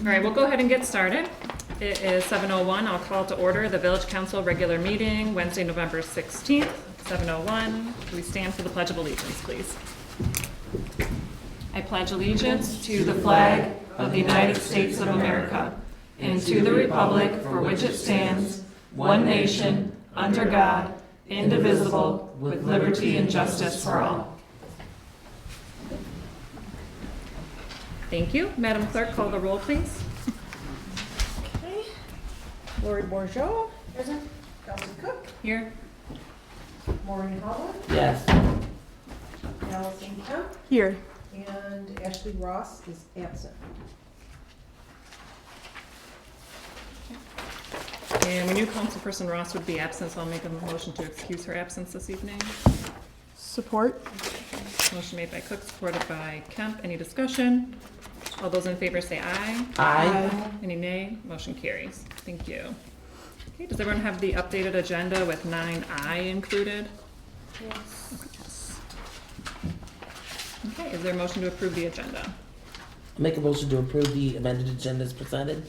All right, we'll go ahead and get started. It is 7:01. I'll call to order the Village Council regular meeting, Wednesday, November 16th, 7:01. We stand for the Pledge of Allegiance, please. I pledge allegiance to the flag of the United States of America and to the republic for which it stands, one nation, under God, indivisible, with liberty and justice for all. Thank you. Madam Clerk, call the roll, please. Okay. Lori Bourgeau. Present. Kelsey Cook. Here. Maureen Holland. Yes. Allison Kemp. Here. And Ashley Ross is absent. And we knew Councilperson Ross would be absent, so I'll make a motion to excuse her absence this evening. Support. Motion made by Cook, supported by Kemp. Any discussion? All those in favor say aye. Aye. Any nay? Motion carries. Thank you. Okay, does everyone have the updated agenda with 9I included? Yes. Okay, is there a motion to approve the agenda? Make a motion to approve the amended agenda as presented.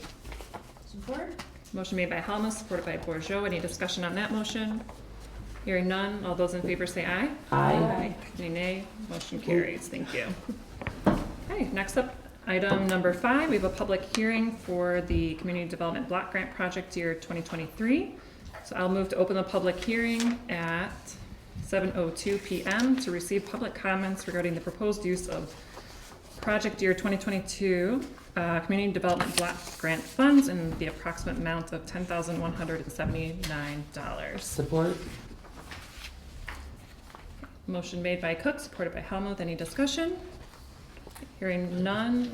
Support. Motion made by Helmuth, supported by Bourgeau. Any discussion on that motion? Hearing none, all those in favor say aye. Aye. Any nay? Motion carries. Thank you. Okay, next up, item number 5, we have a public hearing for the Community Development Block Grant Project year 2023. So I'll move to open the public hearing at 7:02 p.m. to receive public comments regarding the proposed use of project year 2022 Community Development Block Grant funds in the approximate amount of $10,179. Support. Motion made by Cook, supported by Helmuth. Any discussion? Hearing none.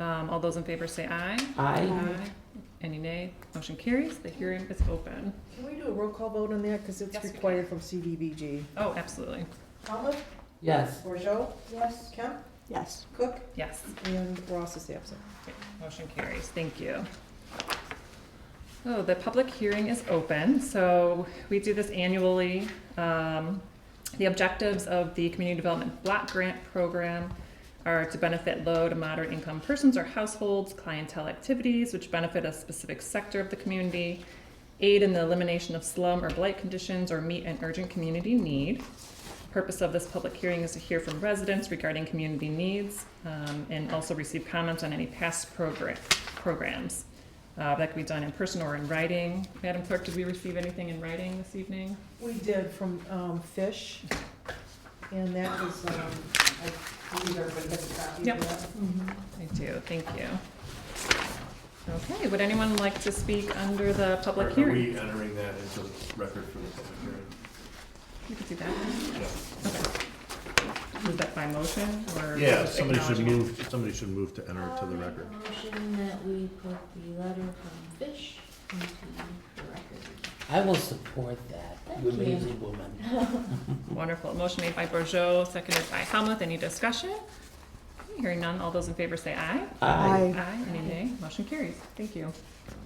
All those in favor say aye. Aye. Any nay? Motion carries. The hearing is open. Can we do a roll call vote on that? Because it's Yes, we required from CDBG. Oh, absolutely. Helmut. Yes. Bourgeau. Yes. Kemp. Yes. Cook. Yes. And Ross is absent. Okay, motion carries. Thank you. Oh, the public hearing is open. So we do this annually. The objectives of the Community Development Block Grant Program are to benefit low to moderate income persons or households, clientele activities which benefit a specific sector of the community, aid in the elimination of slum or blight conditions, or meet an urgent community need. The purpose of this public hearing is to hear from residents regarding community needs and also receive comments on any past programs. That could be done in person or in writing. Madam Clerk, did we receive anything in writing this evening? We did from Fish. And that was, I believe everybody has a copy Yep. of that. I do, thank you. Okay, would anyone like to speak under the public Are hearing? we entering that into record for the public hearing? You can do that. Yeah. Okay. Is that by motion or? Yeah, just somebody should acknowledging it? move to enter it to the record. Motion that we put the letter from Fish into the record. I will support that. You Thank you. lazy woman. Wonderful. Motion made by Bourgeau, seconded by Helmuth. Any discussion? Hearing none, all those in favor say aye. Aye. Aye. Any nay? Motion carries. Thank you.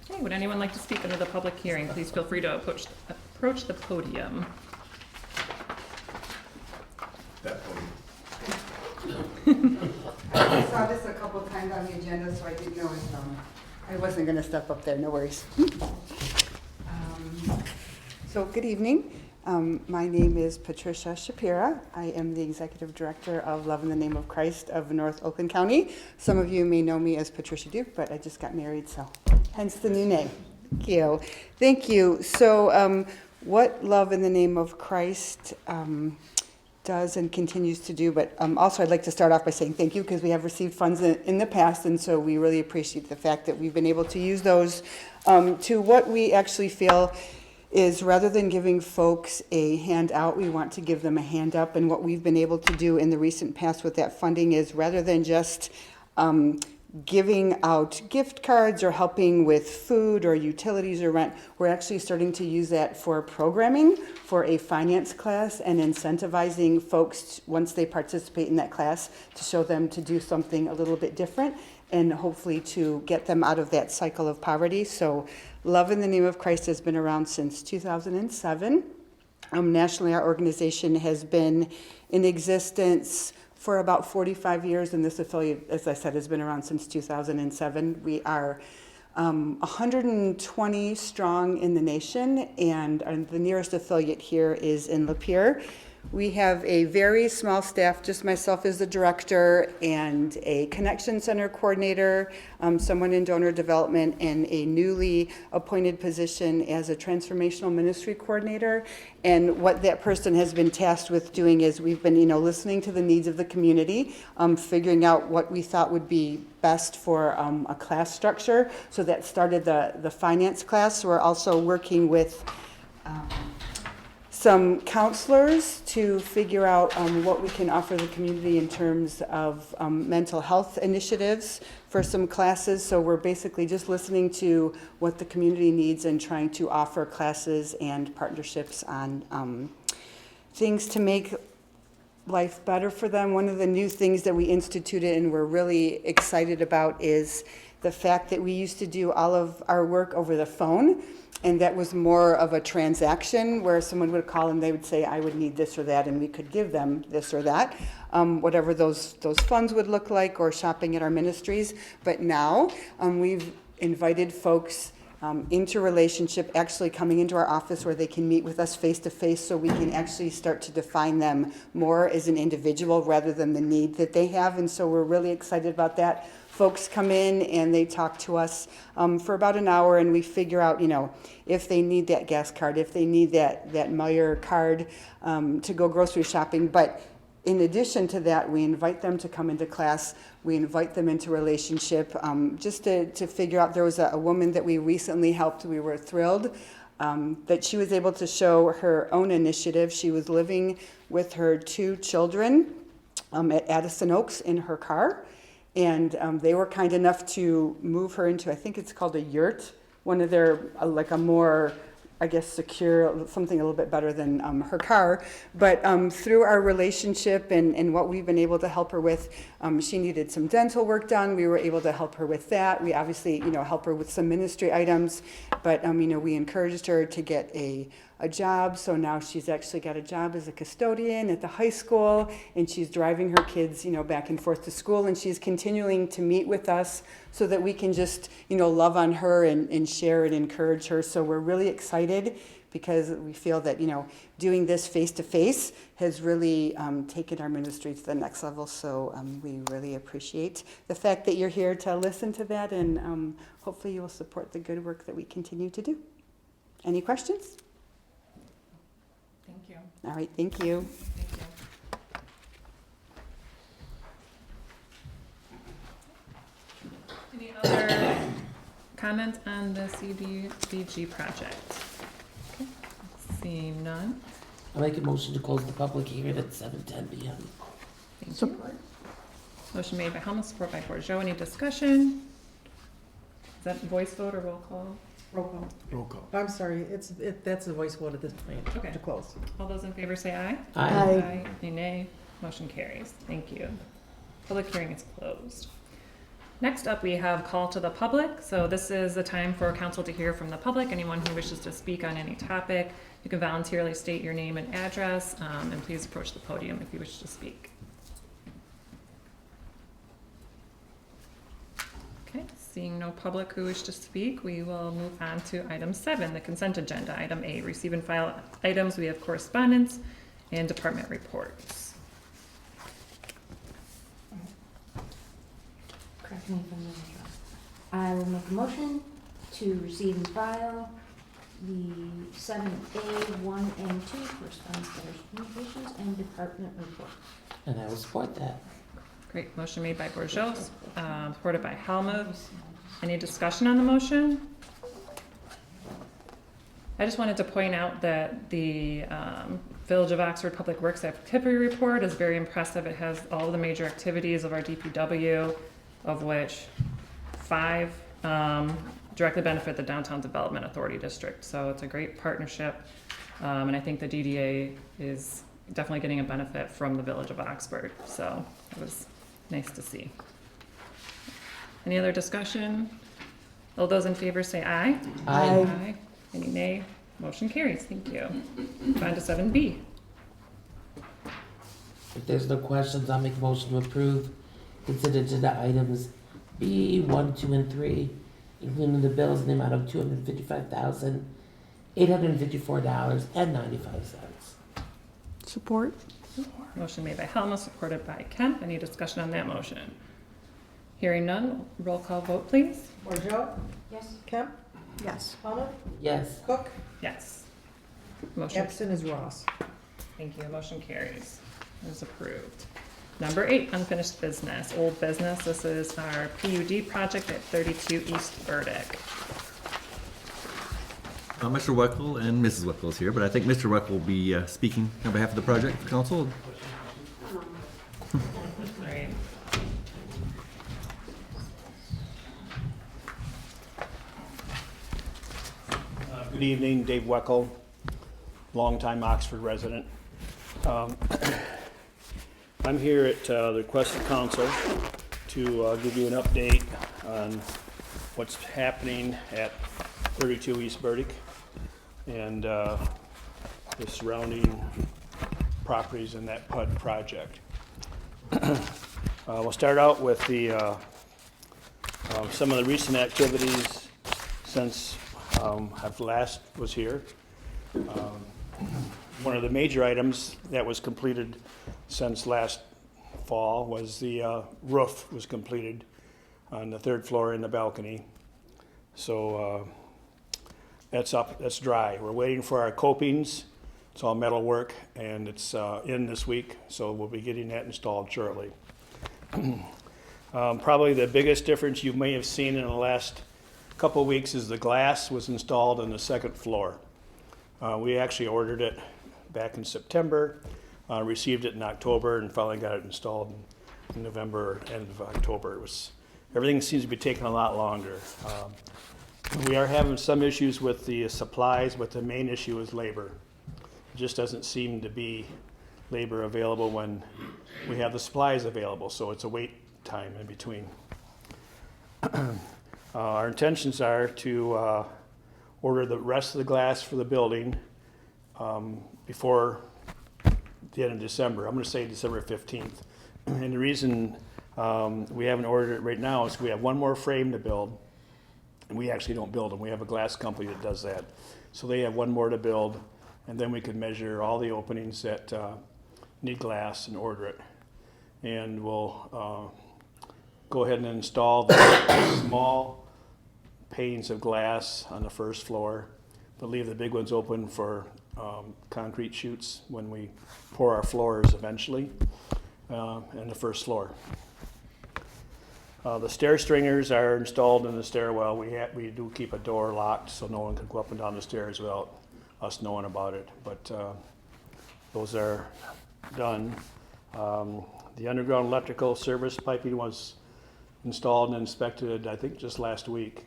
Okay, would anyone like to speak under the public hearing? Please feel free to approach the podium. That point. I saw this a couple times on the agenda, so I didn't know if, I wasn't gonna step up there, no worries. So, good evening. My name is Patricia Shapira. I am the Executive Director of Love in the Name of Christ of North Oakland County. Some of you may know me as Patricia Duke, but I just got married, so hence the new name. Thank you. Thank you. So, what Love in the Name of Christ does and continues to do, but also I'd like to start off by saying thank you, because we have received funds in the past, and so we really appreciate the fact that we've been able to use those to what we actually feel is, rather than giving folks a handout, we want to give them a hand up. And what we've been able to do in the recent past with that funding is, rather than just giving out gift cards or helping with food or utilities or rent, we're actually starting to use that for programming, for a finance class, and incentivizing folks once they participate in that class to show them to do something a little bit different and hopefully to get them out of that cycle of poverty. So Love in the Name of Christ has been around since 2007. Nationally, our organization has been in existence for about 45 years, and this affiliate, as I said, has been around since 2007. We are 120 strong in the nation, and the nearest affiliate here is in Lapeer. We have a very small staff, just myself as the director, and a connection center coordinator, someone in donor development, and a newly appointed position as a transformational ministry coordinator. And what that person has been tasked with doing is we've been, listening to the needs of the community, figuring out what we thought would be best for a class structure. So that started the finance class. We're also working with some counselors to figure out what we can offer the community in terms of mental health initiatives for some classes. So we're basically just listening to what the community needs and trying to offer classes and partnerships on things to make life better for them. One of the new things that we instituted and we're really excited about is the fact that we used to do all of our work over the phone. And that was more of a transaction where someone would call and they would say, I would need this or that, and we could give them this or that, whatever those funds would look like, or shopping at our ministries. But now we've invited folks into relationship, actually coming into our office where they can meet with us face to face, so we can actually start to define them more as an individual rather than the need that they have. And so we're really excited about that. Folks come in and they talk to us for about an hour, and we figure out, if they need that gas card, if they need that Meijer card to go grocery shopping. But in addition to that, we invite them to come into class. We invite them into relationship just to figure out. There was a woman that we recently helped. We were thrilled that she was able to show her own initiative. She was living with her 2 children at Addison Oaks in her car. And they were kind enough to move her into, I think it's called a yurt, one of their, like a more, I guess, secure, something a little bit better than her car. But through our relationship and what we've been able to help her with, she needed some dental work done. We were able to help her with that. We obviously, help her with some ministry items. But, we encouraged her to get a job. So now she's actually got a job as a custodian at the high school, and she's driving her kids, back and forth to school, and she's continuing to meet with us so that we can just, love on her and share and encourage her. So we're really excited because we feel that, doing this face to face has really taken our ministry to the next level. So we really appreciate the fact that you're here to listen to that, and hopefully you will support the good work that we continue to do. Any questions? Thank you. All right, thank you. Thank you. Any other comments on the CDBG project? Okay. Seeing none. I make a motion to close the public hearing at 7:10 p.m. Thank you. Support. Motion made by Helmut, support by Bourgeois. Any discussion? Is that voice vote or roll call? Roll call. Roll call. I'm sorry, that's a voice vote at this point, Okay. to close. All those in favor say aye. Aye. Any nay? Motion carries. Thank you. Public hearing is closed. Next up, we have call to the public. So this is a time for council to hear from the public. Anyone who wishes to speak on any topic, you can voluntarily state your name and address, and please approach the podium if you wish to speak. Okay, seeing no public who wish to speak, we will move on to item 7, the consent agenda. Item A, receive and file items. We have correspondence and department reports. Correct me if I'm wrong. I will make a motion to receive and file the 7A, 1 and 2 correspondence, letters, communications, and department reports. And I will support that. Great, motion made by Bourgeois, supported by Helmut. Any discussion on the motion? I just wanted to point out that the Village of Oxford Public Works activity report is very impressive. It has all the major activities of our DPW, of which 5 directly benefit the Downtown Development Authority District. So it's a great partnership, and I think the DDA is definitely getting a benefit from the Village of Oxford. So it was nice to see. Any other discussion? All those in favor say aye. Aye. Any nay? Motion carries. Thank you. On to 7B. If there's no questions, I'll make a motion to approve consent agenda items B, 1, 2, and 3, including the bills in the amount of $255,854.95. Support? Motion made by Helma, supported by Kemp. Any discussion on that motion? Hearing none, roll call vote, please. Bordeaux, Yes. Kemp, Yes. Palmer, Yes. Cook, Yes. Motion, absent is Ross. thank you. Motion carries. It is approved. Number 8, unfinished business, old business. This is our PUD project at 32 East Burdick. Mr. Weckel and Mrs. Weckel is here, but I think Mr. Weckel will be speaking on behalf of the project council. Right. Good evening, Dave Weckel, longtime Oxford resident. I'm here at the request of council to give you an update on what's happening at 32 East Burdick and the surrounding properties in that PUD project. We'll start out with the some of the recent activities since I've last was here. One of the major items that was completed since last fall was the roof was completed on the 3rd floor in the balcony. So that's up, that's dry. We're waiting for our copings. It's all metal work and it's in this week, so we'll be getting that installed shortly. Probably the biggest difference you may have seen in the last couple of weeks is the glass was installed on the 2nd floor. We actually ordered it back in September, received it in October, and finally got it installed in November, end of October. Everything seems to be taking a lot longer. We are having some issues with the supplies, but the main issue is labor. It just doesn't seem to be labor available when we have the supplies available, so it's a wait time in between. Our intentions are to order the rest of the glass for the building before the end of December. I'm going to say December 15th. And the reason we haven't ordered it right now is we have one more frame to build. And we actually don't build them. We have a glass company that does that. So they have one more to build, and then we can measure all the openings that need glass and order it. And we'll go ahead and install the small panes of glass on the 1st floor, but leave the big ones open for concrete chutes when we pour our floors eventually in the 1st floor. The stair stringers are installed in the stairwell. We do keep a door locked so no one can go up and down the stairs without us knowing about it, but those are done. The underground electrical service piping was installed and inspected, I think, just last week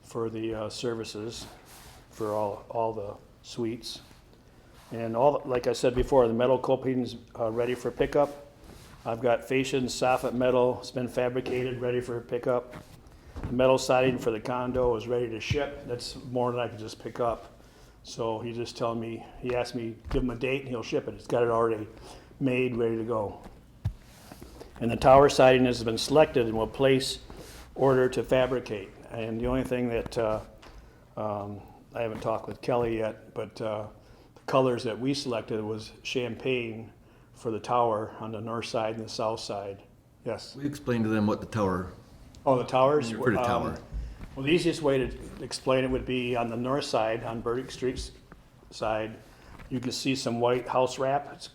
for the services for all the suites. And like I said before, the metal coping's ready for pickup. I've got fascia and soffit metal, it's been fabricated, ready for pickup. The metal siding for the condo is ready to ship. That's more than I can just pick up. So he just telling me, he asked me, give him a date and he'll ship it. He's got it already made, ready to go. And the tower siding has been selected and will place order to fabricate. And the only thing that I haven't talked with Kelly yet, but the colors that we selected was champagne for the tower on the north side and the south side. Yes. We explained to them what the tower, Oh, the towers? for the tower. Well, the easiest way to explain it would be on the north side, on Burdick Street's side, you can see some white house wrap. It's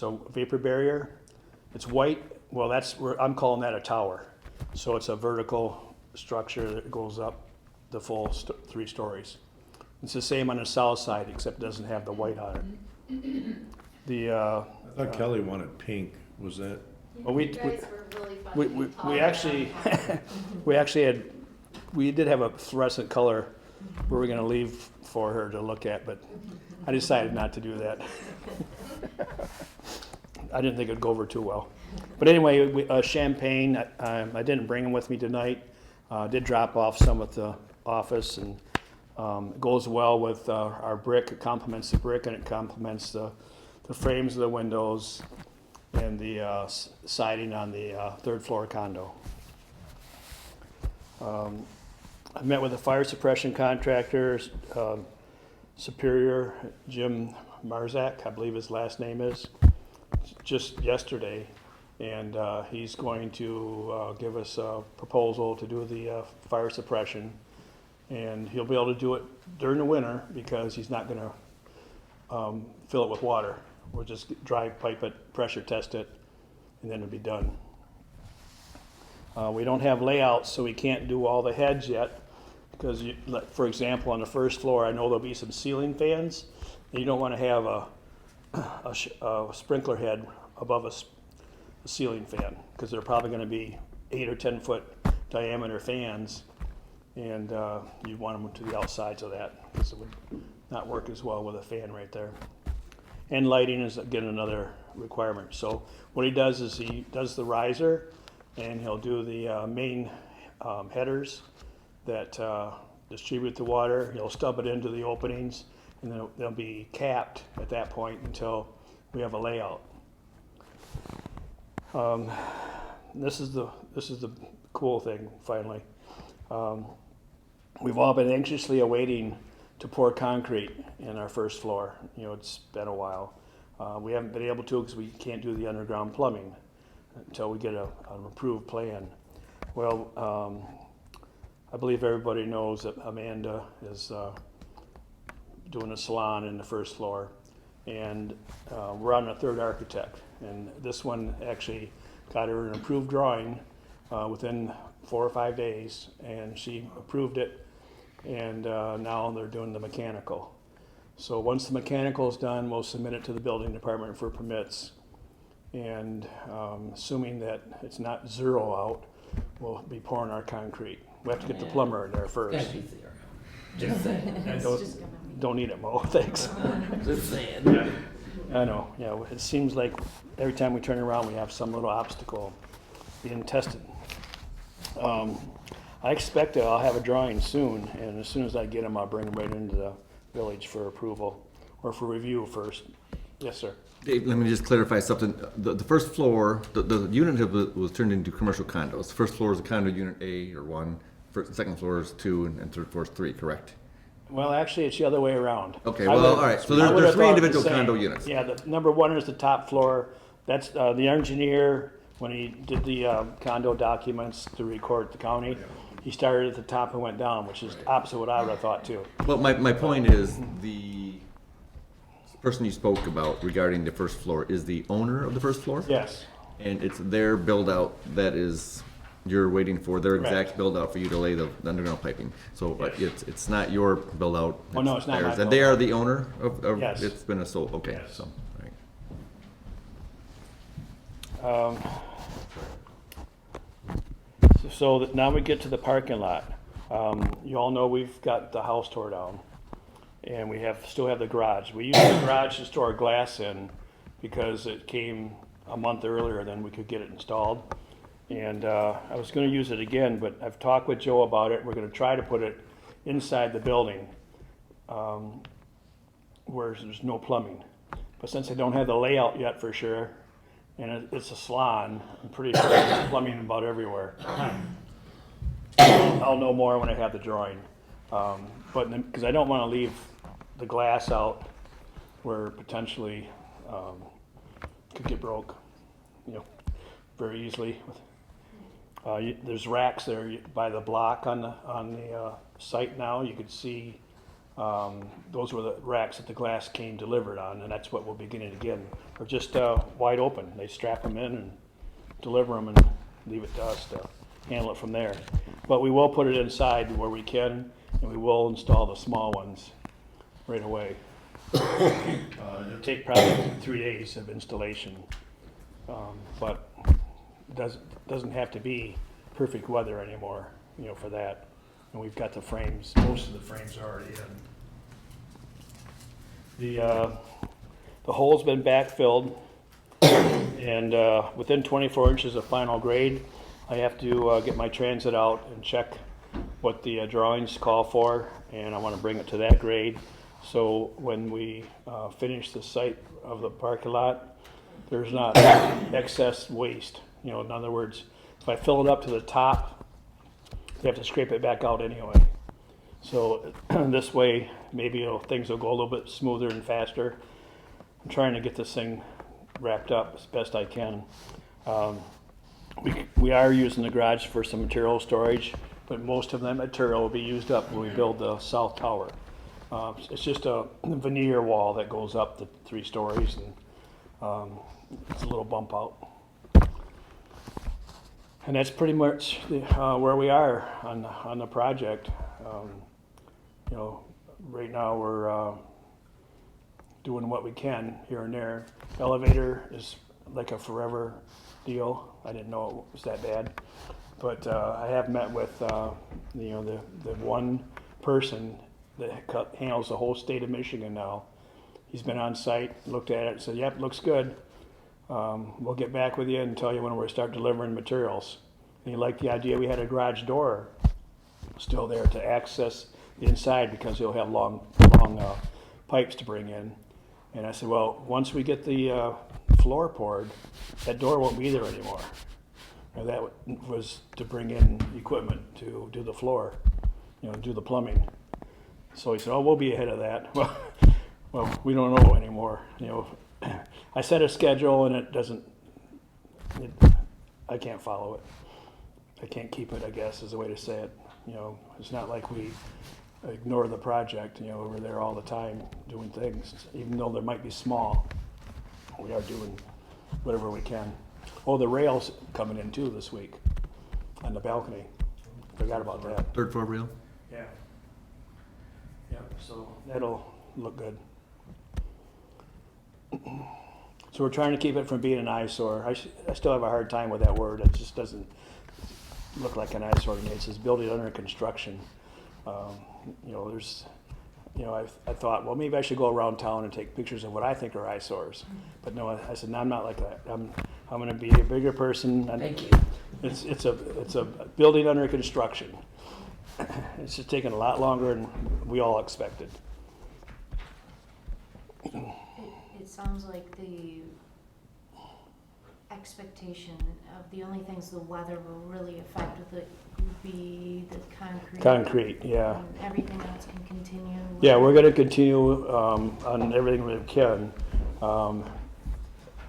a vapor barrier. It's white. Well, I'm calling that a tower. So it's a vertical structure that goes up the full 3 stories. It's the same on the south side, except it doesn't have the white on it. I thought Kelly wanted pink. Was that? Well, we actually we did have a fluorescent color we were going to leave for her to look at, but I decided not to do that. I didn't think it'd go over too well. But anyway, champagne, I didn't bring them with me tonight. Did drop off some at the office, and it goes well with our brick. It complements the brick and it complements the the frames of the windows, and the siding on the third floor condo. I met with the fire suppression contractors, Superior Jim Marzak, I believe his last name is, just yesterday. And he's going to give us a proposal to do the fire suppression. And he'll be able to do it during the winter because he's not going to fill it with water. We'll just dry pipe it, pressure test it, and then it'll be done. We don't have layouts, so we can't do all the heads yet. Because, like, for example, on the first floor, I know there'll be some ceiling fans. And you don't want to have a sprinkler head above a ceiling fan, because they're probably going to be 8 or 10 foot diameter fans, and you want them to the outsides of that, because it would not work as well with a fan right there. And lighting is again another requirement. So what he does is he does the riser, and he'll do the main headers that distribute the water. He'll stub it into the openings, and then they'll be capped at that point until we have a layout. This is the cool thing. Finally, we've all been anxiously awaiting to pour concrete in our first floor. You know, it's been a while. We haven't been able to because we can't do the underground plumbing until we get an approved plan. Well, I believe everybody knows that Amanda is doing a salon in the first floor, and we're on a third architect. And this one actually got her an approved drawing within 4 or 5 days, and she approved it, and now they're doing the mechanical. So once the mechanical is done, we'll submit it to the building department for permits, and assuming that it's not zero out, we'll be pouring our concrete. We have to get the plumber in there first. Gotta be zero. Just saying. I don't need it, Mo, thanks. Just saying. I know, yeah, it seems like every time we turn around, we have some little obstacle being tested. I expect that I'll have a drawing soon, and as soon as I get them, I'll bring them right into the village for approval, or for review first. Yes, sir. Dave, let me just clarify something. The first floor, the unit was turned into commercial condos. The first floor is a condo unit A or 1, second floor is 2, and third floor is 3, correct? Well, actually, it's the other way around. Okay, well, all right, so there's 3 individual condo units. Yeah, the number 1 is the top floor. That's the engineer, when he did the condo documents to record the county, he started at the top and went down, which is opposite what I would have thought too. Well, my point is, the person you spoke about regarding the first floor is the owner of the first floor? Yes, And it's their build-out that is, you're waiting for, their Correct. exact build-out for you to lay the underground piping. So it's not your build-out. Oh, no, it's not my theirs. And they are build-out. the owner of, Yes. it's been a sole, okay, Yes. so, all right. So that now we get to the parking lot. You all know we've got the house tore down, and we still have the garage. We use the garage to store glass in because it came a month earlier than we could get it installed. And I was going to use it again, but I've talked with Joe about it. We're going to try to put it inside the building where there's no plumbing. But since I don't have the layout yet for sure, and it's a salon, I'm pretty sure there's plumbing about everywhere. I'll know more when I have the drawing. But because I don't want to leave the glass out where potentially could get broke, very easily. There's racks there by the block on the site now. You could see those were the racks that the glass came delivered on, and that's what we'll be getting again. They're just wide open. They strap them in and deliver them and leave it to us to handle it from there. But we will put it inside where we can, and we will install the small ones right away. It'll take probably 3 days of installation, but it doesn't have to be perfect weather anymore, for that. And we've got the frames, most of the frames are already in. The hole's been backfilled, and within 24 inches of final grade, I have to get my transit out and check what the drawings call for, and I want to bring it to that grade So when we finish the site of the parking lot, there's not excess waste. You know, in other words, if I fill it up to the top, they have to scrape it back out anyway. So this way, maybe things will go a little bit smoother and faster. I'm trying to get this thing wrapped up as best I can. We are using the garage for some material storage, but most of that material will be used up when we build the south tower. It's just a veneer wall that goes up the 3 stories, and it's a little bump out. And that's pretty much where we are on the project. You know, right now we're doing what we can here and there. Elevator is like a forever deal. I didn't know it was that bad, but I have met with you know, the one person that handles the whole state of Michigan now. He's been on site, looked at it, and said, "Yep, looks good. We'll get back with you and tell you when we start delivering materials." And he liked the idea we had a garage door still there to access the inside because he'll have long pipes to bring in. And I said, well, once we get the floor poured, that door won't be there anymore. And that was to bring in equipment to do the floor, you know, do the plumbing. So he said, oh, we'll be ahead of that. Well, we don't know anymore. You know, I set a schedule and I can't follow it. I can't keep it, I guess, is the way to say it. You know, it's not like we ignore the project. You know, we're there all the time doing things. Even though they might be small, we are doing whatever we can. Oh, the rail's coming in too this week on the balcony. Forgot about that. 3rd floor rail? Yeah. Yeah, so that'll look good. So we're trying to keep it from being an eyesore. I still have a hard time with that word. It just doesn't look like an eyesore to me. It says building under construction. You know, there's, you know, I thought, well, maybe I should go around town and take pictures of what I think are eyesores. But no, I said, no, I'm not like that. I'm going to be a bigger person. Thank you. It's a building under construction. It's just taking a lot longer than we all expected. It sounds like the expectation of the only things the weather will really affect with it would be the concrete. Concrete, yeah. And everything else can continue. Yeah, we're going to continue on everything we can.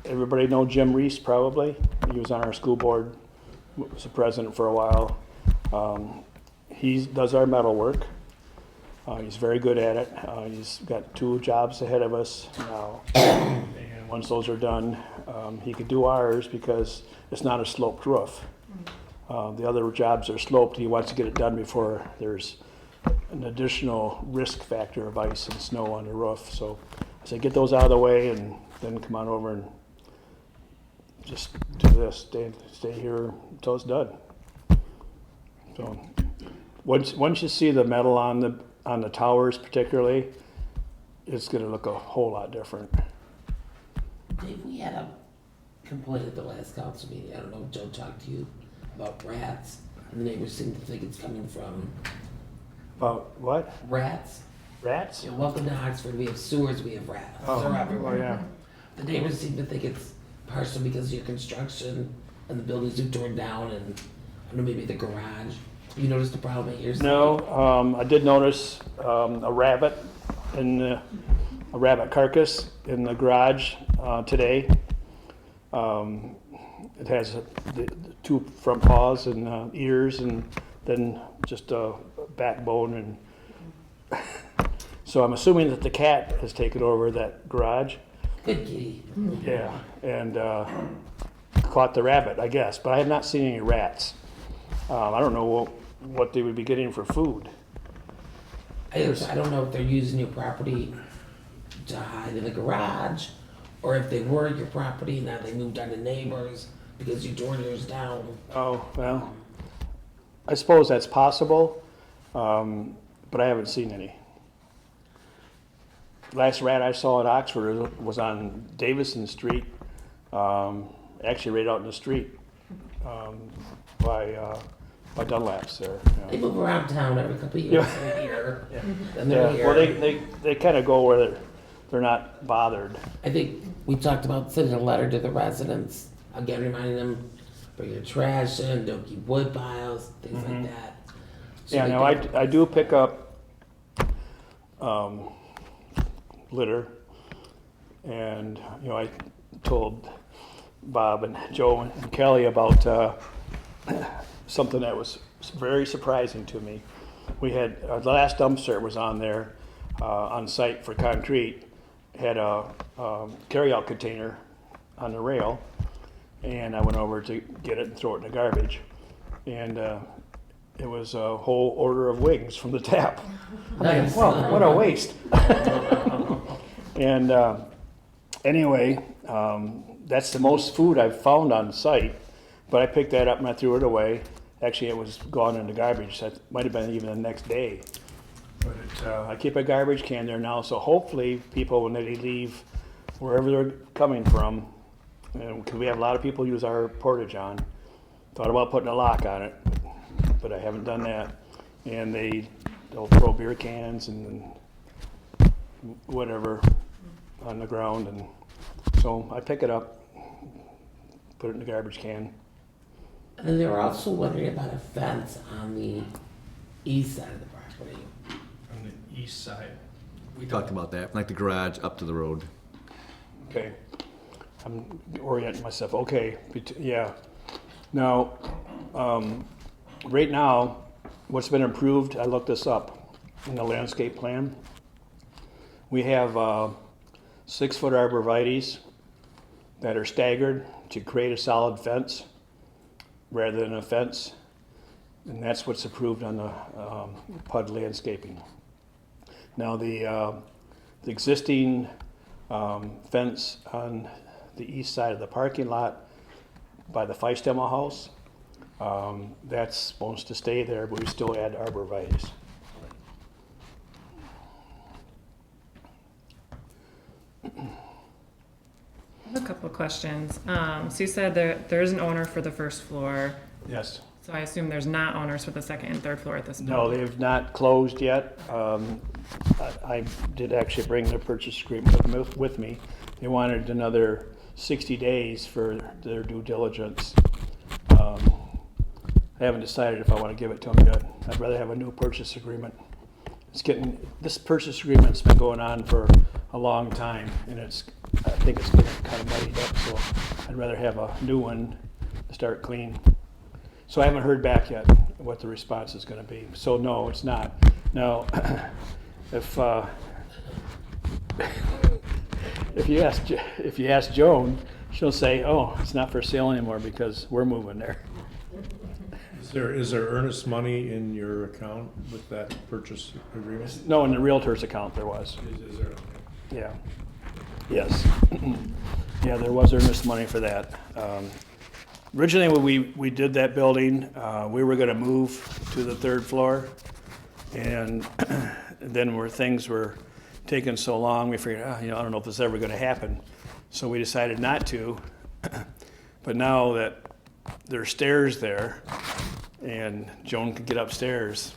Everybody know Jim Reese, probably. He was on our school board, was the president for a while. He does our metal work. He's very good at it. He's got 2 jobs ahead of us now. And once those are done, he could do ours because it's not a sloped roof. The other jobs are sloped. He wants to get it done before there's an additional risk factor of ice and snow on the roof. So I said, get those out of the way and then come on over and just do this. Stay here until it's done. So once you see the metal on the towers particularly, it's going to look a whole lot different. Dave, we had a complaint at the last council meeting. I don't know if Joe talked to you about rats, and the neighbors seem to think it's coming from About what? rats. Rats? You know, welcome to Oxford. We have sewers. We have rats. Oh, They're everywhere. oh, yeah. The neighbors seem to think it's partially because of your construction and the buildings you tore down, and I don't know, maybe the garage. Have you noticed the problem at yours? No, I did notice a rabbit a rabbit carcass in the garage today. It has the 2 front paws and ears, and then just a backbone. And so I'm assuming that the cat has taken over that garage. Good kitty. Yeah, and caught the rabbit, I guess. But I have not seen any rats. I don't know what they would be getting for food. I don't know if they're using your property to hide in the garage, or if they were your property now they moved on to neighbors because you tore yours down. Oh, well, I suppose that's possible, but I haven't seen any. Last rat I saw in Oxford was on Davison Street, actually right out in the street by Dunlap's there. They move around town every couple of years. They're here, then Yeah, they're well, here. they kind of go where they're not bothered. I think we talked about sending a letter to the residents, again reminding them, bring your trash in, don't keep wood piles, things like that. So Yeah, they no, can- I do pick up litter, and, you know, I told Bob and Joe and Kelly about something that was very surprising to me. We had, the last dumpster was on there, on site for concrete, had a carryout container on the rail, and I went over to get it and throw it in the garbage, and it was a whole order of wings from the tap. Nice. Well, what a waste. And anyway, that's the most food I've found on site, but I picked that up and I threw it away. Actually, it was gone in the garbage. That might have been even the next day. But I keep a garbage can there now, so hopefully people, when they leave, wherever they're coming from, because we have a lot of people use our porta-john, thought about putting a lock on it, but I haven't done that. And they'll throw beer cans and whatever on the ground, and so I pick it up, put it in the garbage can. And then they were also wondering about a fence on the east side of the property. On the east side. We talked about that, like the garage up to the road. Okay, I'm orienting myself, okay, yeah. Now, right now, what's been improved, I looked this up in the landscape plan. We have 6-foot arborvitaes that are staggered to create a solid fence rather than a fence. And that's what's approved on the PUD landscaping. Now the existing fence on the east side of the parking lot by the Feistema house, that's supposed to stay there, but we still add arborvitaes. I have a couple of questions. So you said there is an owner for the first floor, Yes. so I assume there's not owners for the second and third floor at this point? No, they have not closed yet. I did actually bring the purchase agreement with me. They wanted another 60 days for their due diligence. I haven't decided if I want to give it to them yet. I'd rather have a new purchase agreement. This purchase agreement's been going on for a long time, and I think it's getting kind of muddied up, so I'd rather have a new one to start clean. So I haven't heard back yet what the response is going to be. So no, it's not. Now, if you ask Joan, she'll say, "Oh, it's not for sale anymore because we're moving there." Is there earnest money in your account with that purchase agreement? No, in the realtor's account there was. Is there? Yeah. Yes. Yeah, there was earnest money for that. Originally, when we did that building, we were going to move to the third floor, and then where things were taking so long, we figured, I don't know if this is ever going to happen. So we decided not to. But now that there's stairs there, and Joan could get upstairs,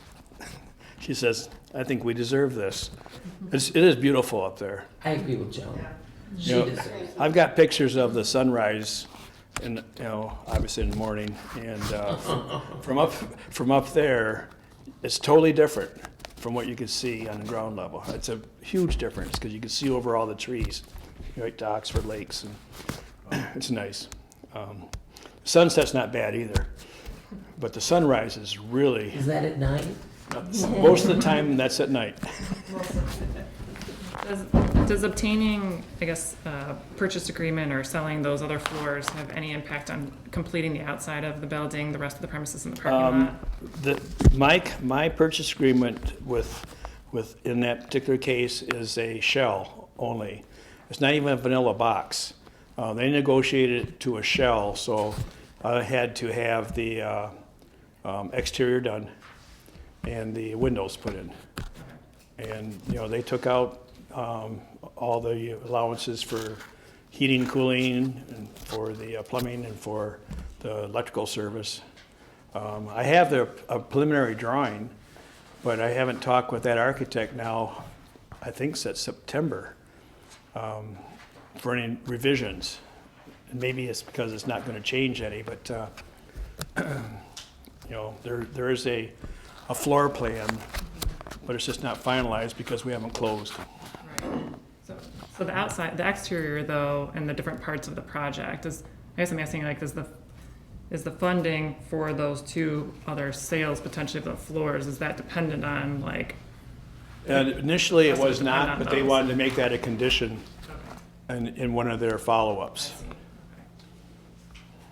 she says, "I think we deserve this." It is beautiful up there. I agree with Joan. She You know, deserves it. I've got pictures of the sunrise, and obviously in the morning, and from up there, it's totally different from what you can see on the ground level. It's a huge difference because you can see over all the trees, right to Oxford Lakes, and it's nice. Sunset's not bad either, but the sunrise is really, Is that at night? most of the time that's at night. Does obtaining, I guess, purchase agreement or selling those other floors have any impact on completing the outside of the building, the rest of the premises in the parking lot? My purchase agreement in that particular case is a shell only. It's not even a vanilla box. They negotiated it to a shell, so I had to have the exterior done and the windows put in. And, they took out all the allowances for heating, cooling, and for the plumbing and for the electrical service. I have a preliminary drawing, but I haven't talked with that architect now, I think since September, for any revisions. And maybe it's because it's not gonna change any, but, you know, there is a floor plan, but it's just not finalized because we haven't closed. So the outside, the exterior though, and the different parts of the project is, I guess I'm asking like, is the funding for those two other sales potentially of the floors, is that dependent on like? And initially it was Depend not, on but they those. wanted to make that a condition in one of their I follow-ups. see. Okay.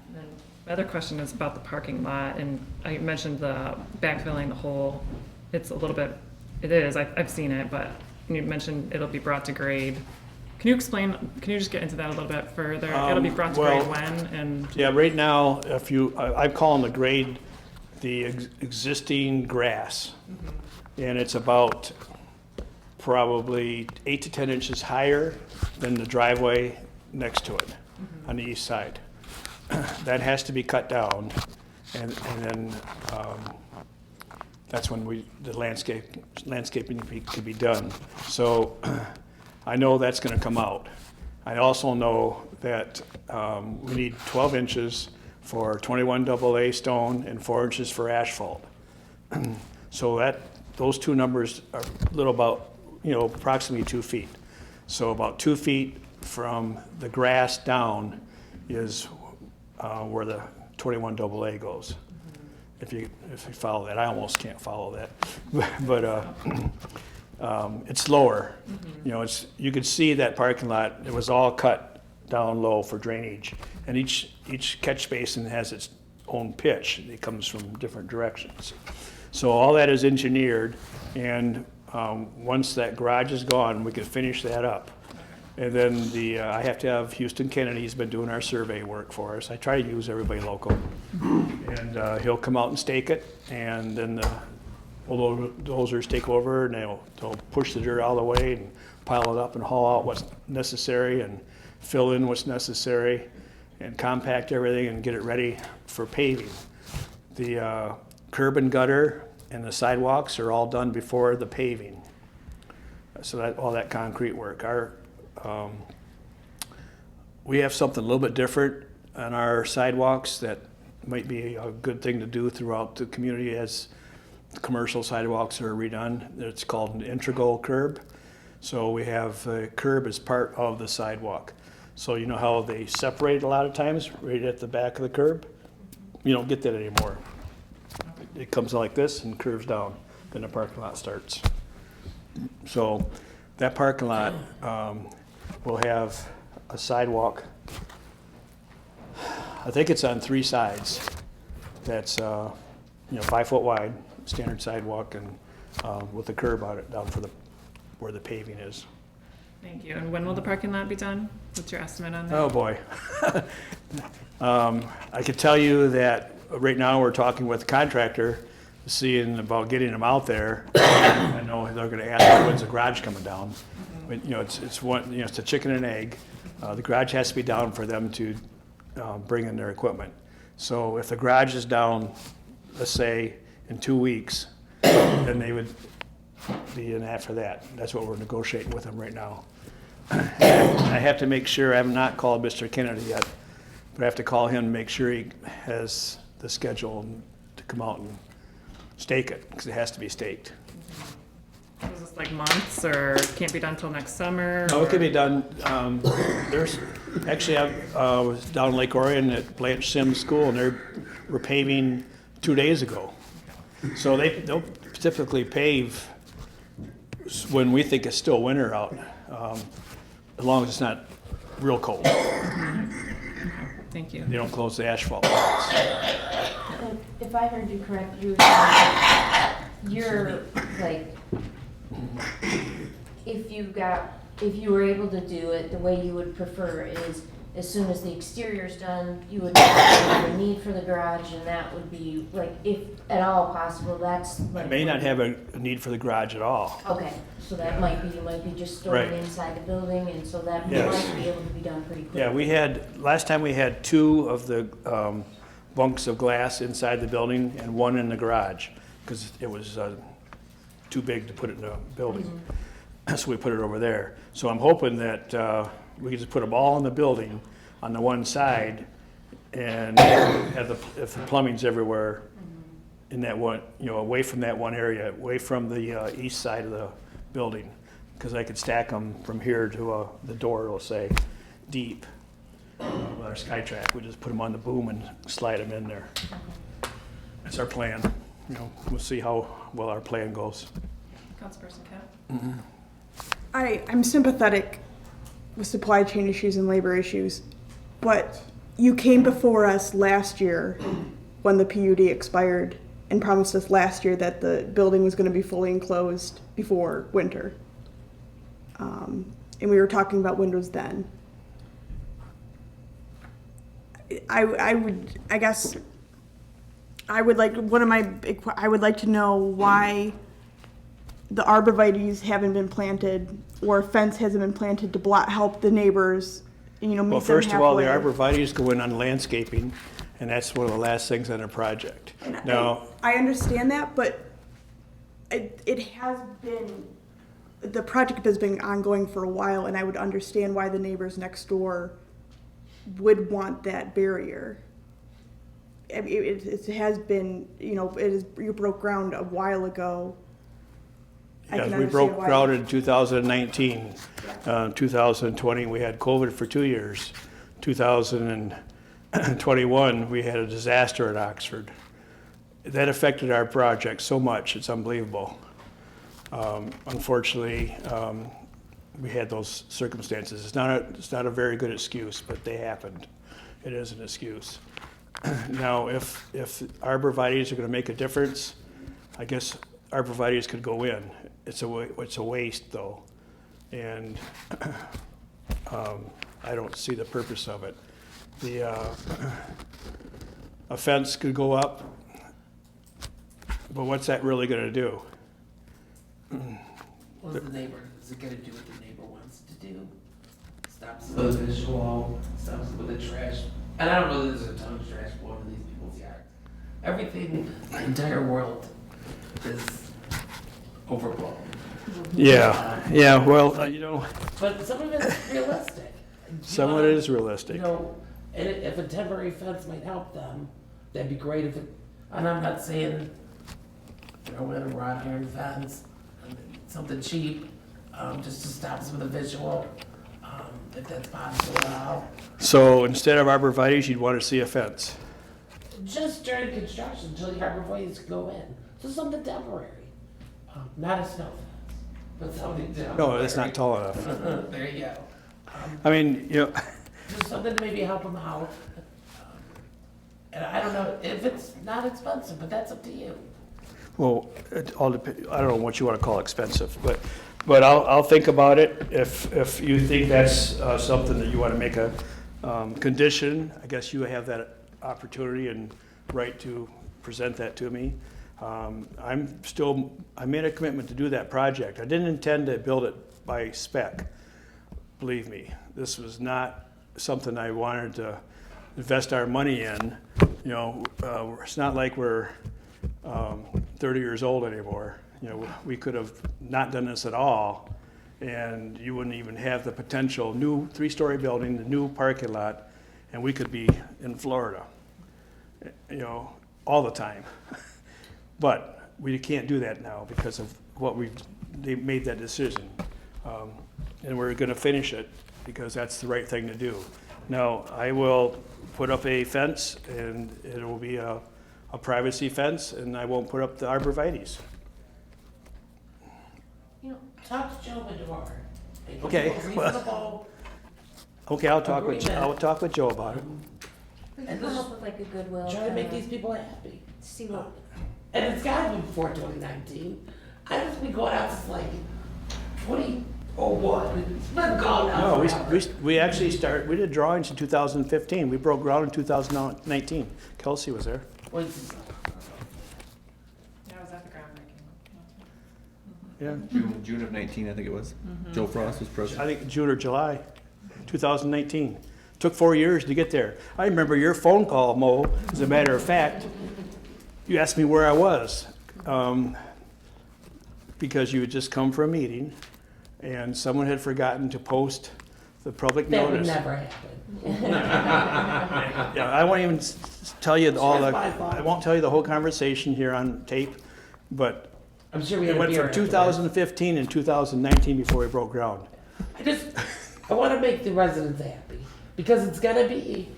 And then my other question is about the parking lot, and I mentioned the backfilling the hole. It's a little bit, it is, I've seen it, but you mentioned it'll be brought to grade. Can you explain, can you just get into that a little bit further? It'll be brought to grade well, when, and, Yeah, right now, if you, I call them the grade, the existing grass. And it's about probably 8 to 10 inches higher than the driveway next to it on the east side. That has to be cut down, and then that's when the landscaping could be done. So I know that's gonna come out. I also know that we need 12 inches for 21 AA stone and 4 inches for asphalt. So those two numbers are a little about, you know, approximately 2 feet. So about 2 feet from the grass down is where the 21 AA goes. If you follow that, I almost can't follow that, but it's lower. You know, you could see that parking lot. It was all cut down low for drainage, and each catch basin has its own pitch. It comes from different directions. So all that is engineered, and once that garage is gone, we can finish that up. And then I have to have Houston Kennedy, he's been doing our survey work for us. I try to use everybody local. And he'll come out and stake it, and then the bulldozers take over, and they'll push the dirt all the way and pile it up and haul out what's necessary and fill in what's necessary and compact everything and get it ready for paving. The curb and gutter and the sidewalks are all done before the paving. So all that concrete work. We have something a little bit different on our sidewalks that might be a good thing to do throughout the community as the commercial sidewalks are redone. It's called an integral curb. So we have a curb as part of the sidewalk. So you know how they separate a lot of times, right at the back of the curb? You don't get that anymore. It comes like this and curves down, then the parking lot starts. So that parking lot will have a sidewalk. I think it's on 3 sides. That's 5 foot wide, standard sidewalk, and with a curb on it down for where the paving is. thank you. And when will the parking lot be done? What's your estimate on that? Oh, boy. I could tell you that right now we're talking with the contractor, seeing about getting them out there. I know they're gonna ask when's the garage coming down. But, it's a chicken and egg. The garage has to be down for them to bring in their equipment. So if the garage is down, let's say, in 2 weeks, then they would be in after that. That's what we're negotiating with them right now. I have to make sure, I have not called Mr. Kennedy yet, but I have to call him to make sure he has the schedule to come out and stake it, because it has to be staked. Is this like months, or can't be done till next summer? No, it can or- be done. Actually, I was down in Lake Orion at Blanche Sims School, and they were paving 2 days ago. So they'll typically pave when we think it's still winter out, as long as it's not real cold. Thank you. They don't close the asphalt. If I heard you correct, you were saying you're like, if you were able to do it, the way you would prefer is as soon as the exterior's done, you would have a need for the garage, and that would be like, if at all possible, that's I like. may not have a need for the garage at all. Okay, so that might be, you might be just storing Right. inside the building, and so that Yes. might be able to be done pretty quickly. Yeah, last time we had 2 of the bunks of glass inside the building and one in the garage, because it was too big to put it in a building. So we put it over there. So I'm hoping that we can just put them all in the building on the one side, and have if the plumbing's everywhere in that one, away from that one area, away from the east side of the building, because I could stack them from here to the door, it'll say, deep. With our SkyTrack, we just put them on the boom and slide them in there. That's our plan. We'll see how well our plan goes. Councilperson Cap? I'm sympathetic with supply chain issues and labor issues, but you came before us last year when the PUD expired and promised us last year that the building was going to be fully enclosed before winter. And we were talking about windows then. I would like to know why the arborvitaes haven't been planted or a fence hasn't been planted to help the neighbors, meet them halfway. Well, first of all, the arborvitae's go in on landscaping, and that's one of the last things on a project. Now, I understand that, but it has been, the project has been ongoing for a while, and I would understand why the neighbors next door would want that barrier. I mean, it has been, you broke ground a while ago. yes, we broke ground in 2019. 2020, we had COVID for 2 years. 2021, we had a disaster at Oxford. That affected our project so much, it's unbelievable. Unfortunately, we had those circumstances. It's not a very good excuse, but they happened. It is an excuse. Now, if arborvitaes are going to make a difference, I guess arborvitaes could go in. It's a waste, though, and I don't see the purpose of it. A fence could go up, but what's that really going to do? What's the neighbor, is it gonna do what the neighbor wants to do? Stops the visual, stops with the trash, and I don't know that there's a ton of trash going in these people's yards. Everything, the entire world is overblown. Yeah, well, But some of it's realistic. some of it is realistic. And if a temporary fence might help them, that'd be great if it, and I'm not saying, throw in a wrought iron fence, something cheap, just to stop some of the visual, if that's possible at all. So instead of arborvitaes, you'd want to see a fence. Just during construction, until the arborvitaes go in. So something temporary. Not a snow fence, but something temporary. No, that's not tall enough. There you go. I mean, Just something to maybe help them out. And I don't know if it's not expensive, but that's up to you. well, it all depends. I don't know what you want to call expensive, but I'll think about it. If you think that's something that you want to make a condition, I guess you have that opportunity and right to present that to me. I made a commitment to do that project. I didn't intend to build it by spec. Believe me, this was not something I wanted to invest our money in. It's not like we're 30 years old anymore. We could have not done this at all, and you wouldn't even have the potential new 3-story building, the new parking lot, and we could be in Florida, all the time. But we can't do that now because of what they made that decision. And we're going to finish it because that's the right thing to do. Now, I will put up a fence, and it will be a privacy fence, and I won't put up the arborvitaes. Talk to Joe Madore. Okay, Okay, I'll talk with Joe about it. We And can come this- up with like a goodwill. Try to make these people happy. See what, And it's gotta be before 2019. I just been going out since like 2001. It's been gone now. No, forever. we actually we did drawings in 2015. We broke ground in 2019. Kelsey was there. Wait, this is- Yeah, I was at the groundbreaking. Yeah, June of 19, I think it was. Joe Frost was president. I think June or July, 2019. Took 4 years to get there. I remember your phone call, Mo, as a matter of fact. You asked me where I was, because you had just come for a meeting, and someone had forgotten to post the public That would notice. never happen. Yeah, I won't even tell you all the, Sure, it's my fault. I won't tell you the whole conversation here on tape, but I'm sure we it had a went beer from afterwards. 2015 and 2019 before we broke ground. I want to make the residents happy, because it's gonna be,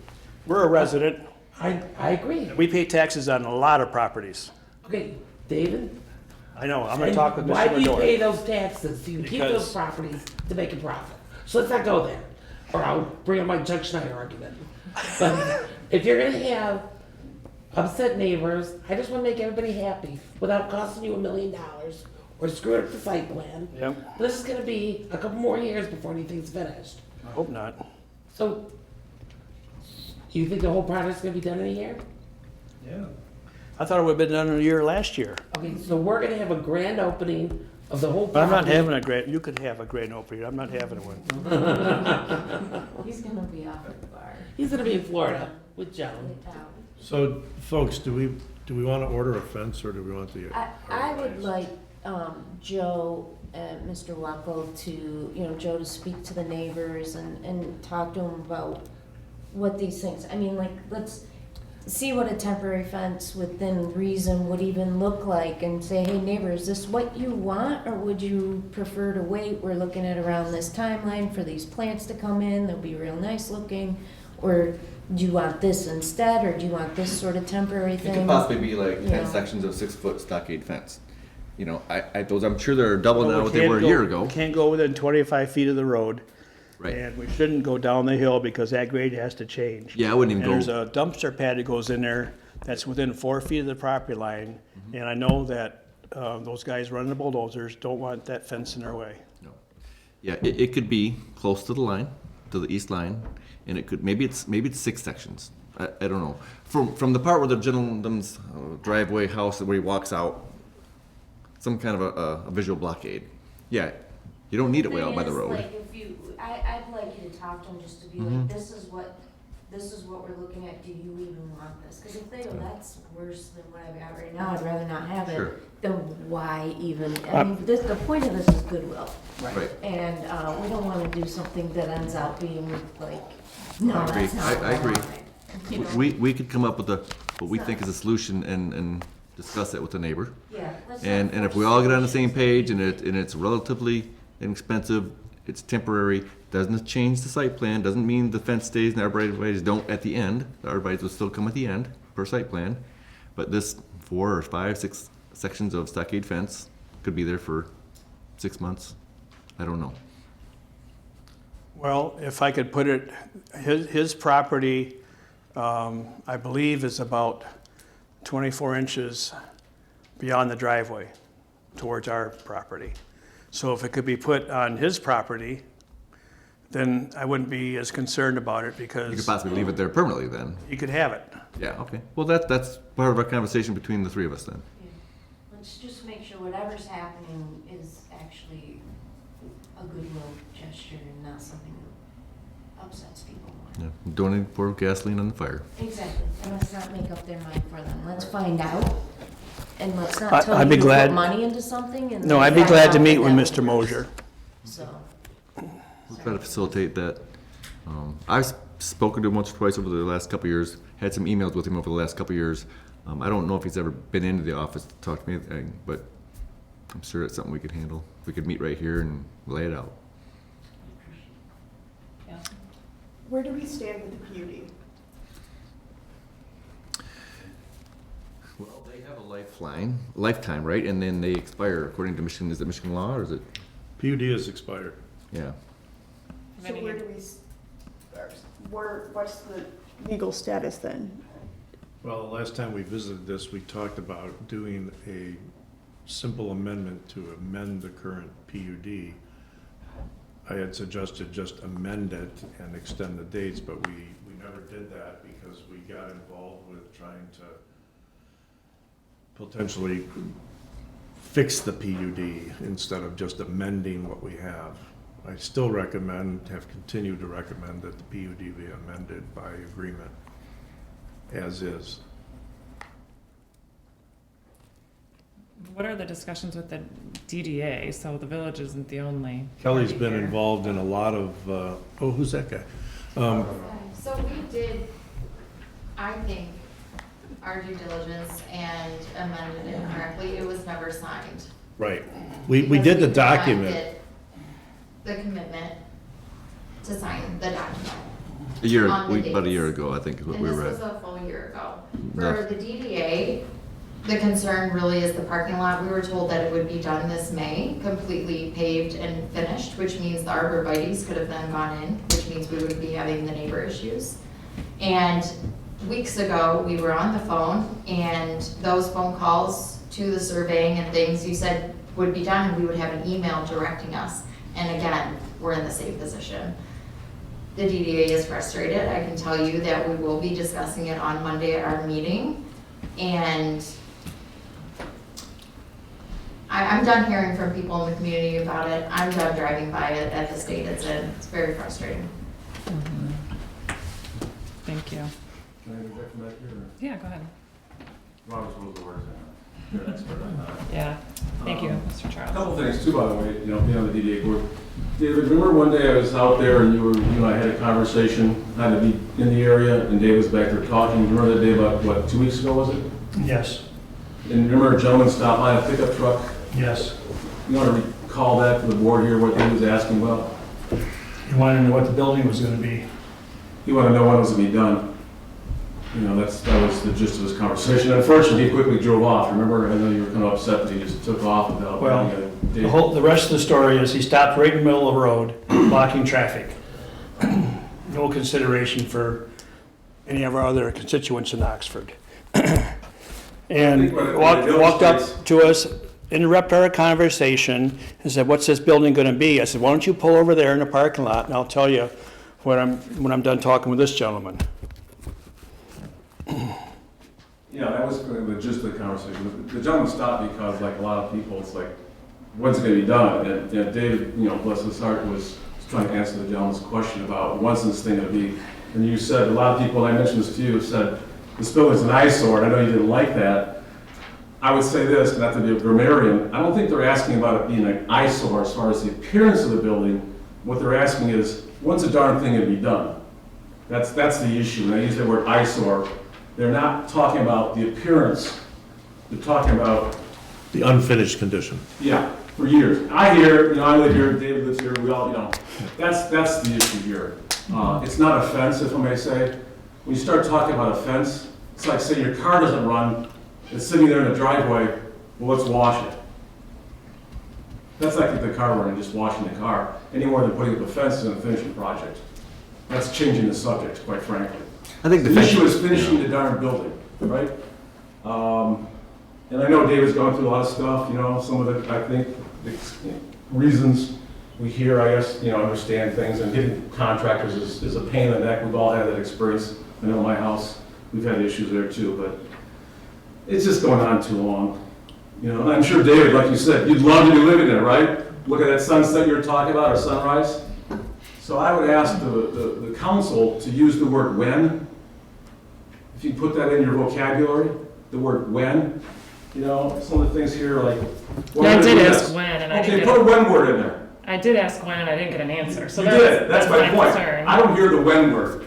We're a resident, I agree. we pay taxes on a lot of properties. Okay, David? I know, I'm gonna talk with Why Mr. do you pay Medora. those taxes? Do you keep Because- those properties to make a profit? So let's not go there, or I'll bring up my Chuck Schneider argument. But if you're gonna have upset neighbors, I just wanna make everybody happy without costing you $1 million or screwing up the site plan. Yep, This is gonna be a couple more years before anything's finished. I hope not. So, you think the whole project's gonna be done in a year? Yeah. I thought it would've been done in a year last year. Okay, so we're gonna have a grand opening of the whole But I'm property. not having a grand, you could have a grand opening, I'm not having one. He's gonna be off at the bar. He's gonna be in Florida with Joan. So, folks, do we want to order a fence, or do we want the? I would like, Joe and Mr. Wackel to, Joe to speak to the neighbors and talk to them about what these things, I mean, like, let's see what a temporary fence within reason would even look like and say, hey, neighbor, is this what you want, or would you prefer to wait? We're looking at around this timeline for these plants to come in, they'll be real nice looking, or do you want this instead, or do you want this sort of temporary It thing? could possibly be like 10 Yeah. sections of 6-foot stockade fence. You know, those, I'm sure they're double But now we what they can't were a go- year ago. Can't go within 25 feet of the road. Right. And we shouldn't go down the hill because that grade has to change. Yeah, I wouldn't even And there's go, a dumpster pad that goes in there that's within 4 feet of the property line. Mm-hmm. And I know that those guys running the bulldozers don't want that fence in their way. no. Yeah, it could be close to the line, to the east line, and it could, maybe it's 6 sections. I don't know. From the part where the gentleman's driveway house, where he walks out, some kind of a visual blockade. Yeah, you don't need it way out by the road. Like if you, I'd like you to talk to them just to be like, this is what we're looking at, do you even want this? Cause if they go, that's worse than what I've got right now, I'd rather not have Sure. it, then why even, I mean, the point of this is goodwill. Right. And, we don't wanna do something that ends up being like, no, I agree. that's not what I agree. wanted. You know? We could come up with what we think is a solution and discuss it with the neighbor. Yeah, let's not And if force we all get on the solutions. same page and it's relatively inexpensive, it's temporary, doesn't change the site plan, doesn't mean the fence stays and arborvitae's don't at the end. The arborvitae's will still come at the end per site plan. But this 4 or 5, 6 sections of stockade fence could be there for 6 months. I don't know. Well, if I could put it, his property, I believe is about 24 inches beyond the driveway towards our property. So if it could be put on his property, then I wouldn't be as concerned about it You could because possibly leave it there permanently then. he could have it. Yeah, okay. Well, that's part of our conversation between the three of us then. Yeah. Let's just make sure whatever's happening is actually a goodwill gesture and not something that upsets people more. Yeah. Don't need to pour gasoline on the fire. Exactly, and let's not make up their mind for them, let's find out, and let's I- not tell I'd you be to glad- put money into something and. No, then I'd be find glad out to meet that with that Mr. was Mosier. worse. So, We'll try to facilitate that. I've spoken to him once or twice over the last couple of years, had some emails with him over the last couple of years. I don't know if he's ever been into the office to talk to me, but I'm sure it's something we could handle. We could meet right here and lay it out. Where do we stand with the PUD? Well, they have a lifetime, right? And then they expire according to Michigan, is it Michigan law or is it? PUD has expired. Yeah. So where do what's the legal status then? Well, the last time we visited this, we talked about doing a simple amendment to amend the current PUD. I had suggested just amend it and extend the dates, but we never did that because we got involved with trying to potentially fix the PUD instead of just amending what we have. I still recommend, have continued to recommend that the PUD be amended by agreement as is. What are the discussions with the DDA? So the village isn't the only. Kelly's party been here. involved in a lot of, oh, who's that guy? So we did, I think, our due diligence and amended it correctly. It was never signed. Right. We Because did the we document. provided the commitment to sign the document. A year, On the about a year dates. ago, I think is what And we this read. was a full year ago. No. For the DDA, the concern really is the parking lot. We were told that it would be done this May, completely paved and finished, which means the arborvitae's could have then gone in, which means we would be having the neighbor issues. And weeks ago, we were on the phone, and those phone calls to the surveying and things you said would be done, and we would have an email directing us. And again, we're in the same position. The DDA is frustrated. I can tell you that we will be discussing it on Monday at our meeting. And I'm done hearing from people in the community about it. I'm done driving by it at the state it's in. It's very frustrating. Thank you. Can I interject from back here? Yeah, go ahead. Robert's rules of order. You're an expert on that. Yeah, thank you, Mr. A Charles. couple things too, by the way, you know, being on the DDA board. David, remember one day I was out there and you and I had a conversation, had to be in the area, and Dave was back there talking. Remember that day about, what, 2 weeks ago, was it? Yes, And remember a gentleman stopped by a pickup truck? yes. You want to recall that to the board here, what he was asking about? You wanted to know what the building was gonna be. He wanted to know when it was going to be done. You know, that was the gist of his conversation. Unfortunately, he quickly drove off. Remember, I know you were kind of upset that he just took off without Well, having a date. The rest of the story is he stopped right in the middle of the road, blocking traffic. No consideration for any of our other constituents in Oxford. And think what it walked up illustrates- to us, interrupted our conversation, and said, "What's this building gonna be?" I said, "Why don't you pull over there in the parking lot, and I'll tell you when I'm done talking with this gentleman." Yeah, that was the gist of the conversation. The gentleman stopped because, like a lot of people, it's like, when's it gonna be done? And David, you know, bless his heart, was trying to answer the gentleman's question about when's this thing gonna be. And you said, a lot of people, and I mentioned this to you, said, this building's an eyesore, and I know you didn't like that. I would say this, not to be a grammarian, I don't think they're asking about it being an eyesore as far as the appearance of the building. What they're asking is, when's the darn thing gonna be done? That's the issue, and I use the word eyesore. They're not talking about the appearance, they're talking about, The unfinished condition. yeah, for years. I hear, you know, I live here, David lives here, we all, you know, that's the issue here. It's not a fence, if I may say. When you start talking about a fence, it's like saying your car doesn't run, it's sitting there in the driveway, well, let's wash it. That's like the car running, just washing the car, any more than putting up a fence in a finishing project. That's changing the subject, quite frankly. I think The issue is finishing the darn building, right? And I know David's gone through a lot of stuff, you know, some of it, I think, reasons we hear, I guess, you know, understand things, and getting contractors is a pain in the neck. We've all had that experience. I know my house, we've had issues there too, but it's just going on too long. You know, and I'm sure David, like you said, you'd love to be living there, right? Look at that sunset you were talking about, or sunrise. So I would ask the council to use the word when. If you put that in your vocabulary, the word when, you know, some of the things here like. Yeah, I when did do ask this. when, and I Okay, didn't put a get, when word in there. I did ask when, and I didn't get an answer, so You did, that's my point. concern. I don't hear the when word.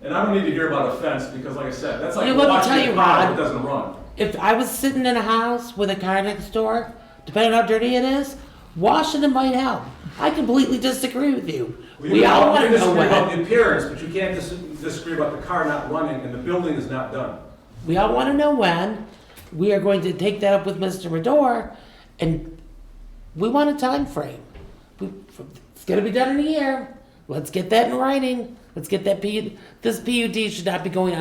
And I don't need to hear about a fence, because like I said, that's like You know what, I'll watching tell a you, car Rod. that doesn't run. If I was sitting in a house with a car next door, depending on how dirty it is, washing it might help. I completely disagree with you. We all want to know disagree about when. the appearance, but you can't disagree about the car not running and the building is not done. We all want to know when. We are going to take that up with Mr. Madore, and we want a time frame. It's going to be done in a year. Let's get that in writing. Let's get that this PUD should not be going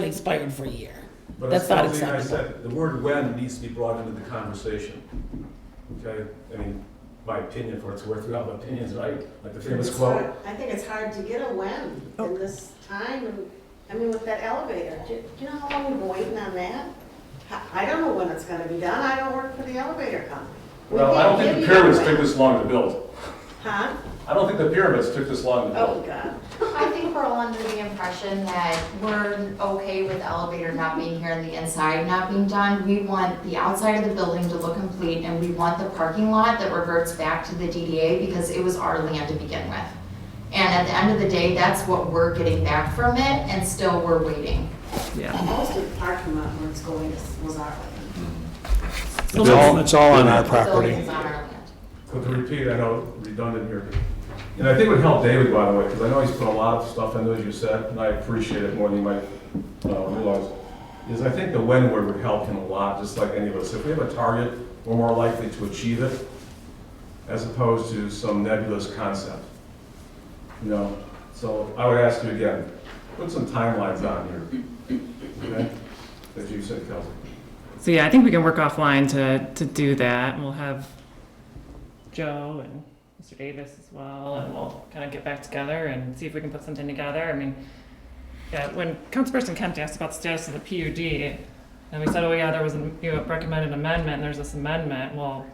expired for a year. But That's not as I acceptable. said, the word when needs to be brought into the conversation. Okay, I mean, my opinion, for what it's worth, we all have opinions, right? Like the famous quote. I think it's hard to get a when in this time, and, I mean, with that elevator, do you know how long we've been waiting on that? I don't know when it's gonna be done, I don't work for the elevator company. Well, I don't think the pyramids took this long to build. Huh? I don't think the pyramids took this long to Oh, build. God. I think we're all under the impression that we're okay with the elevator not being here and the inside not being done. We want the outside of the building to look complete, and we want the parking lot that reverts back to the DDA because it was our land to begin with. And at the end of the day, that's what we're getting back from it, and still we're waiting. Yeah. Most of the parking lot where it's going was our land. It's all on our The property. building's on our land. So to repeat, I know redundant here, and I think it would help David, by the way, because I know he's put a lot of stuff into it, as you said, and I appreciate it more than you might realize, is I think the when word would help him a lot, just like any of us. If we have a target, we're more likely to achieve it, as opposed to some nebulous concept. You know, so I would ask you again, put some timelines on here, okay? As you said, Kelsey. So yeah, I think we can work offline to do that, and we'll have Joe and Mr. Davis as well, and we'll kind of get back together and see if we can put something together. I mean, yeah, when Councilperson Kent asked about the status of the PUD, and we said, oh yeah, there was a recommended amendment, and there's this amendment. Well,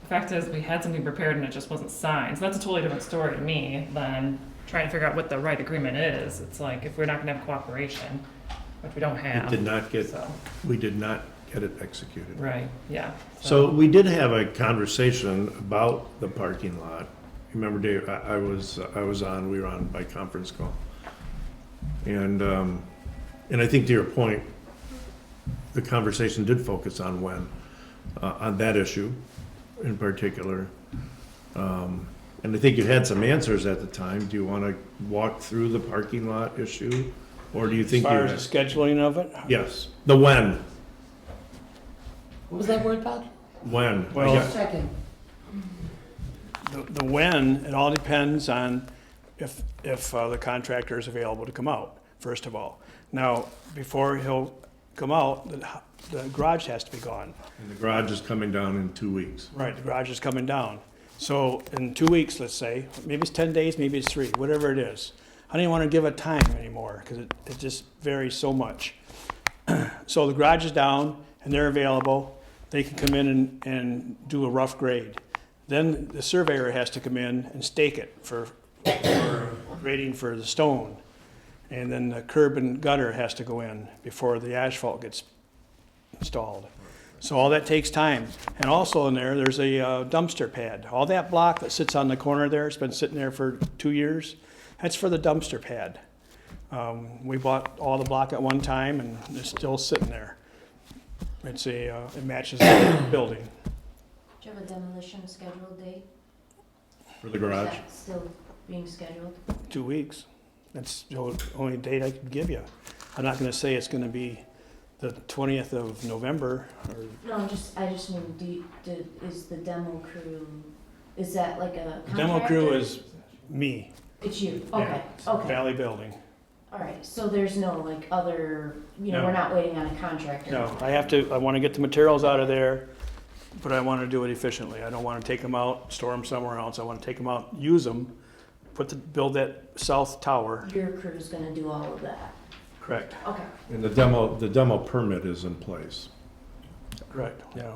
the fact is, we had something prepared and it just wasn't signed. So that's a totally different story to me than trying to figure out what the right agreement is. It's like, if we're not gonna have cooperation, which we don't have. It did not get, So, we did not get it executed. right, yeah. So we did have a conversation about the parking lot. Remember, Dave, I was on, we were on by conference call. And I think to your point, the conversation did focus on when, on that issue in particular. And I think you had some answers at the time. Do you want to walk through the parking lot issue? Or do you As think far you? as the scheduling of it, Yes, the when, What was that word, Todd? when. I Well- guess. Second. the when, it all depends on if the contractor is available to come out, first of all. Now, before he'll come out, the garage has to be gone. And the garage is coming down in 2 weeks. Right, the garage is coming down. So in 2 weeks, let's say, maybe it's 10 days, maybe it's 3, whatever it is. I don't even want to give a time anymore because it just varies so much. So the garage is down and they're available. They can come in and do a rough grade. Then the surveyor has to come in and stake it for grading for the stone. And then the curb and gutter has to go in before the asphalt gets installed. So all that takes time. And also in there's a dumpster pad. All that block that sits on the corner there, it's been sitting there for 2 years, that's for the dumpster pad. We bought all the block at one time and it's still sitting there. It matches the building. Do you have a demolition scheduled date? For the garage? Is that still being scheduled? 2 weeks. That's the only date I can give you. I'm not gonna say it's gonna be the 20th of November or No, I just mean, is the demo crew, is that like a the demo crew contractor? is me. It's you, Yeah, okay, okay. Valley Building. All right, so there's no like other, No. we're not waiting on a contractor? No, I wanna get the materials out of there, but I wanna do it efficiently. I don't wanna take them out, store them somewhere else. I wanna take them out, use them, build that south tower. Your crew's gonna do all of that? Correct, Okay. And the demo permit is in place. correct, yeah.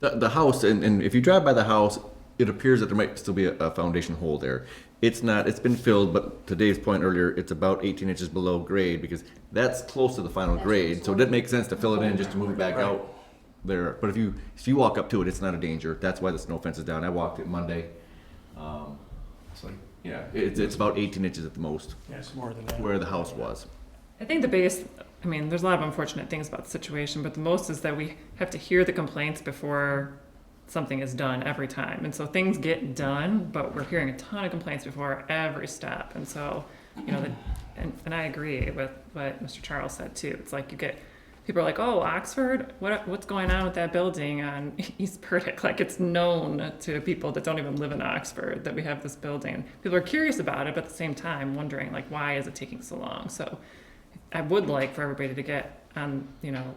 The house, and if you drive by the house, it appears that there might still be a foundation hole there. It's not, it's been filled, but to Dave's point earlier, it's about 18 inches below grade because that's close to the final grade. So it didn't make sense to fill it in just to move it back out there. But if you walk up to it, it's not a danger. That's why the snow fence is down. I walked it Monday. It's like, Yeah, it's about 18 inches at the most Yeah, it's more than that. where the house was. I think the biggest, I mean, there's a lot of unfortunate things about the situation, but the most is that we have to hear the complaints before something is done every time. And so things get done, but we're hearing a ton of complaints before every step. And so, you know, and I agree with what Mr. Charles said too. It's like you get, people are like, oh, Oxford, what's going on with that building on East Burdick? Like it's known to people that don't even live in Oxford that we have this building. People are curious about it, but at the same time wondering like, why is it taking so long? So I would like for everybody to get on, you know,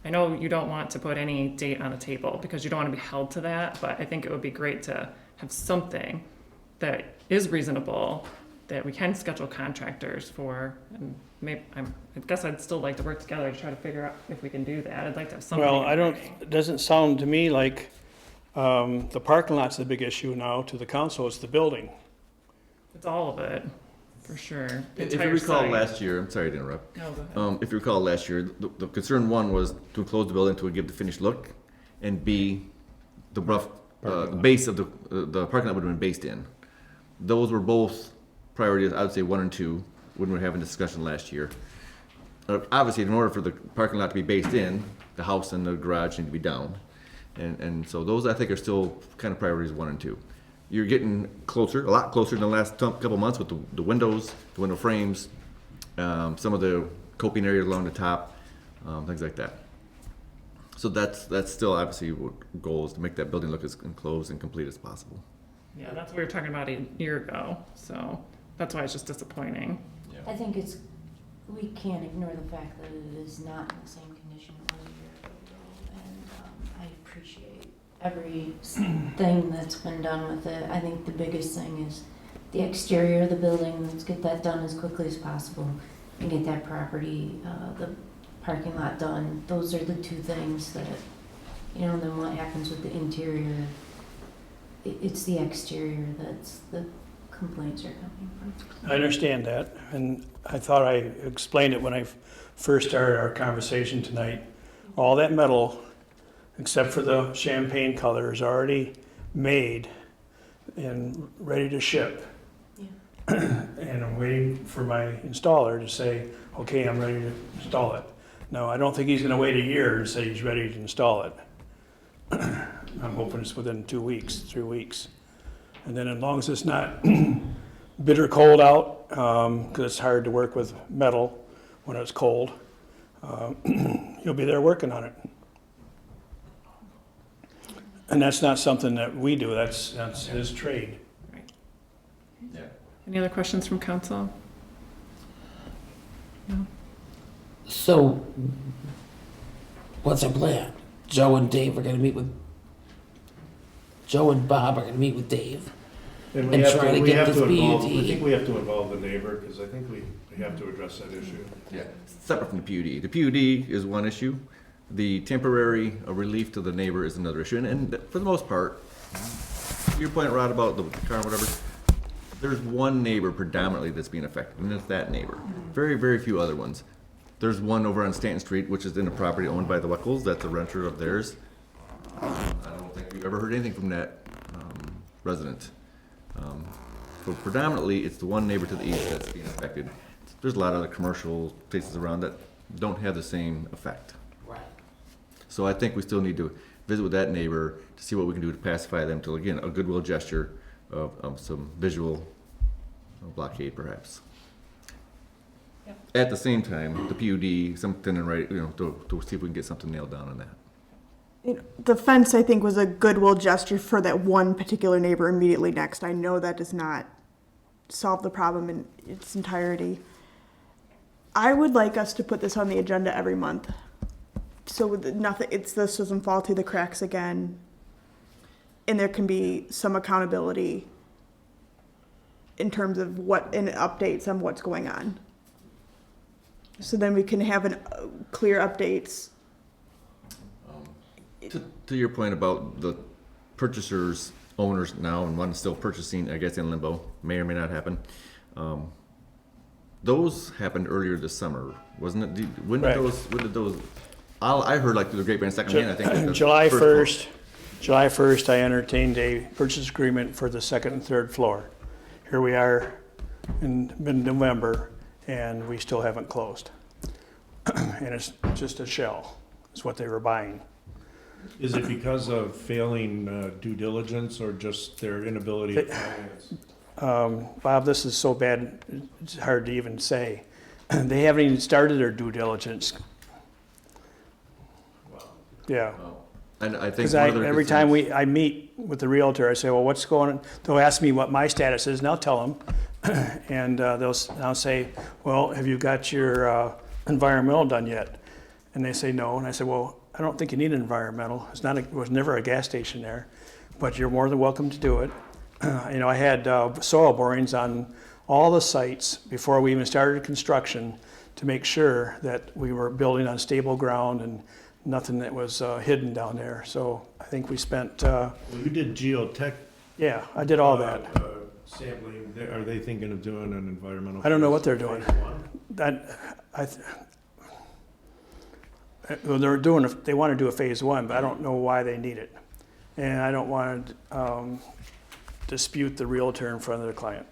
I know you don't want to put any date on the table because you don't want to be held to that, but I think it would be great to have something that is reasonable that we can schedule contractors for. And maybe, I guess I'd still like to work together to try to figure out if we can do that. I'd like to have something. Well, in writing. it doesn't sound to me like The parking lot's the big issue now to the council, it's the building. It's all of it, for sure. The If you entire recall site. last year, I'm sorry to interrupt. No, go ahead. If you recall last year, the concern one was to enclose the building to give the finished look, and B, the rough, the base of the parking lot would have been based in. Those were both priorities, I would say 1 and 2, when we were having a discussion last year. Obviously, in order for the parking lot to be based in, the house and the garage need to be down. And so those, I think, are still kind of priorities 1 and 2. You're getting closer, a lot closer in the last couple months with the windows, the window frames, some of the coping areas along the top, things like that. So that's still obviously what goal is, to make that building look as enclosed and complete as possible. Yeah, that's what we were talking about a year ago, so that's why it's just disappointing. I think we can't ignore the fact that it is not in the same condition it was a year ago, and I appreciate everything that's been done with it. I think the biggest thing is the exterior of the building. Let's get that done as quickly as possible and get that property, the parking lot done. Those are the two things that, and then what happens with the interior. It's the exterior that's the complaints are coming from. I understand that, and I thought I explained it when I first started our conversation tonight. All that metal, except for the champagne color, is already made and ready to ship. Yeah. And I'm waiting for my installer to say, okay, I'm ready to install it. No, I don't think he's gonna wait a year and say he's ready to install it. I'm hoping it's within 2 weeks, 3 weeks. And then as long as it's not bitter cold out, because it's hard to work with metal when it's cold, he'll be there working on it. And that's not something that we do, that's his trade. Yeah. Any other questions from council? No? So, what's our plan? Joe and Dave are gonna meet with, Joe and Bob are gonna meet with Dave. And And try to we get have this to involve, PUD. I think we have to involve the neighbor, because I think we have to address that issue. Yeah, separate from the PUD. The PUD is one issue. The temporary relief to the neighbor is another issue. And for the most part, your point, Rod, about the car, whatever, there's one neighbor predominantly that's being affected, and it's that neighbor. Very, very few other ones. There's one over on Stanton Street, which is in a property owned by the Weckels. That's a renter of theirs. I don't think we've ever heard anything from that resident. So predominantly, it's the one neighbor to the east that's being affected. There's a lot of other commercial places around that don't have the same effect. Right. So I think we still need to visit with that neighbor to see what we can do to pacify them till, again, a goodwill gesture of some visual blockade, perhaps. Yep. At the same time, the PUD, something in right, to see if we can get something nailed down on that. The fence, I think, was a goodwill gesture for that one particular neighbor immediately next. I know that does not solve the problem in its entirety. I would like us to put this on the agenda every month, so that this doesn't fall through the cracks again, and there can be some accountability in terms of and updates on what's going on. So then we can have clear updates. To your point about the purchasers, owners now, and one still purchasing, I guess in limbo, may or may not happen. Those happened earlier this summer, wasn't it? When did Right. those, I heard like through the grapevine secondhand, I think. that the July first 1st, I entertained a purchase agreement for the second and third floor. Here we are in mid-November, and we still haven't closed. And it's just a shell, is what they were buying. Is it because of failing due diligence or just their inability to finance? Bob, this is so bad, it's hard to even say. They haven't even started their due diligence. Yeah. And I think Because one of their every time concerns- I meet with the realtor, I say, well, what's going on? They'll ask me what my status is, and I'll tell them. And I'll say, well, have you got your environmental done yet? And they say no. And I say, well, I don't think you need an environmental. It was never a gas station there, but you're more than welcome to do it. I had soil borings on all the sites before we even started construction to make sure that we were building on stable ground and nothing that was hidden down there. So think we spent, Well, you did geotech. yeah, I did all that. Sampling. Are they thinking of doing an environmental? I don't know what they're doing. phase one? Well, they want to do a phase one, but I don't know why they need it. And I don't want to dispute the realtor in front of their client.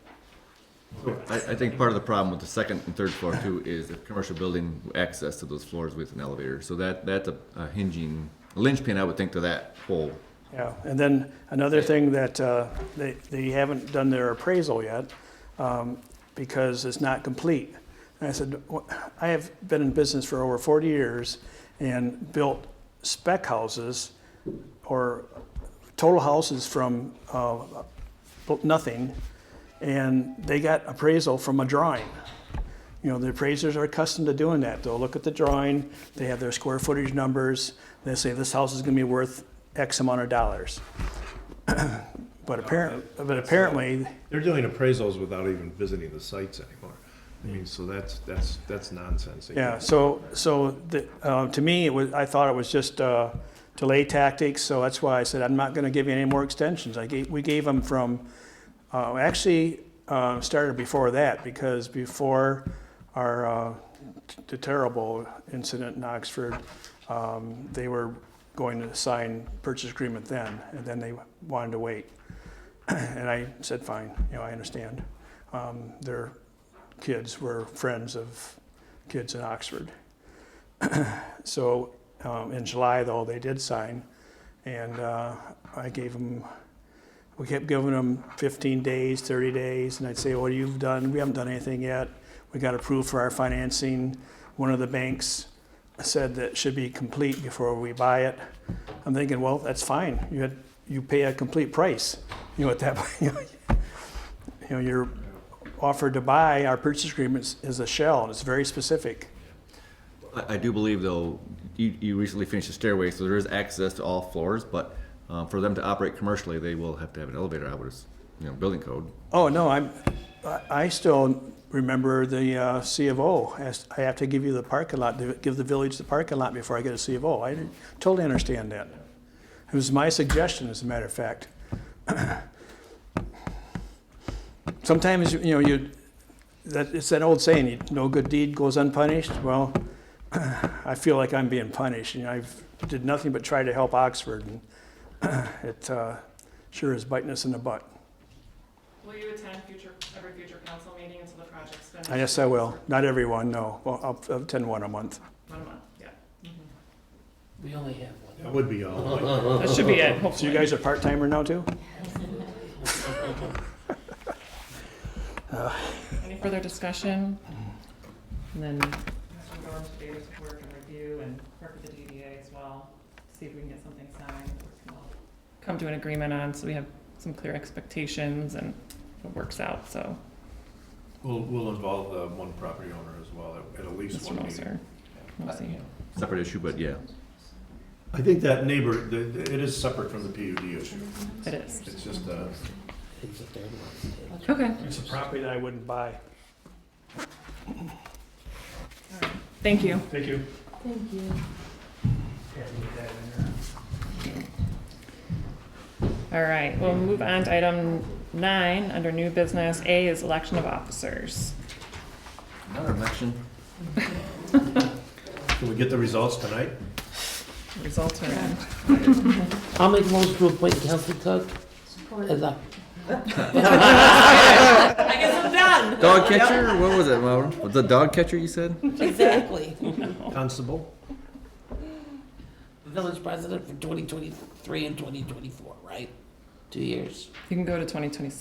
I think part of the problem with the second and third floor too is the commercial building access to those floors with an elevator. So that's a hinging, a linchpin, I would think, to that whole. Yeah, and then another thing that they haven't done their appraisal yet because it's not complete. And I said, I have been in business for over 40 years and built spec houses or total houses from nothing, and they got appraisal from a drawing. You know, the appraisers are accustomed to doing that. They'll look at the drawing, they have their square footage numbers, they say this house is gonna be worth X amount of dollars. But apparently, They're doing appraisals without even visiting the sites anymore. I mean, so that's nonsense. yeah, so to me, I thought it was just delay tactics, so that's why I said, I'm not gonna give you any more extensions. We gave them from, started before that, because before the terrible incident in Oxford, they were going to sign purchase agreement then, and then they wanted to wait. And I said, fine, you know, I understand. Their kids were friends of kids in Oxford. So in July, though, they did sign, and we kept giving them 15 days, 30 days, and I'd say, what have you done? We haven't done anything yet. We got approved for our financing. One of the banks said that it should be complete before we buy it. I'm thinking, well, that's fine. You pay a complete price. You know, at that point, you know, you're offered to buy. Our purchase agreement is a shell, and it's very specific. I do believe though, you recently finished the stairway, so there is access to all floors, but for them to operate commercially, they will have to have an elevator, I would, building code. Oh, no, I still remember the C of O. I have to give you the parking lot, give the village the parking lot before I get a C of O. I totally understand that. It was my suggestion, as a matter of fact. Sometimes, it's that old saying, no good deed goes unpunished. Well, I feel like I'm being punished. I did nothing but try to help Oxford, and it sure is biting us in the butt. Will you attend every future council meeting until the project's finished? Yes, I will. Not everyone, no. Well, I'll attend one a month. 1 month, yeah. We only have one. That would be all. That should be it, So hopefully. you guys are part-timer now, too? Any further discussion? And then we'll go into David's work and review and work with the DDA as well, see if we can get something signed. Come to an agreement on, so we have some clear expectations and it works out, so. We'll involve the one property owner as well at least Mr. one meeting. Moser, we'll see. Separate issue, but yeah. I think that neighbor, it is separate from the PUD issue. It is. It's just, It's a third one. Okay. It's a property that I wouldn't buy. Thank you. Thank you. Thank you. All right, we'll move on to item 9 under new business. A is election of officers. Another election. can we get the results tonight? Results are in. I'll make a motion to appoint Kelsey Cook Support. as a I guess I'm done. Dog catcher? What was it, Maura? Was the dog catcher you said? Exactly. Constable? village president for 2023 and 2024, right? 2 years. You can go to 2020.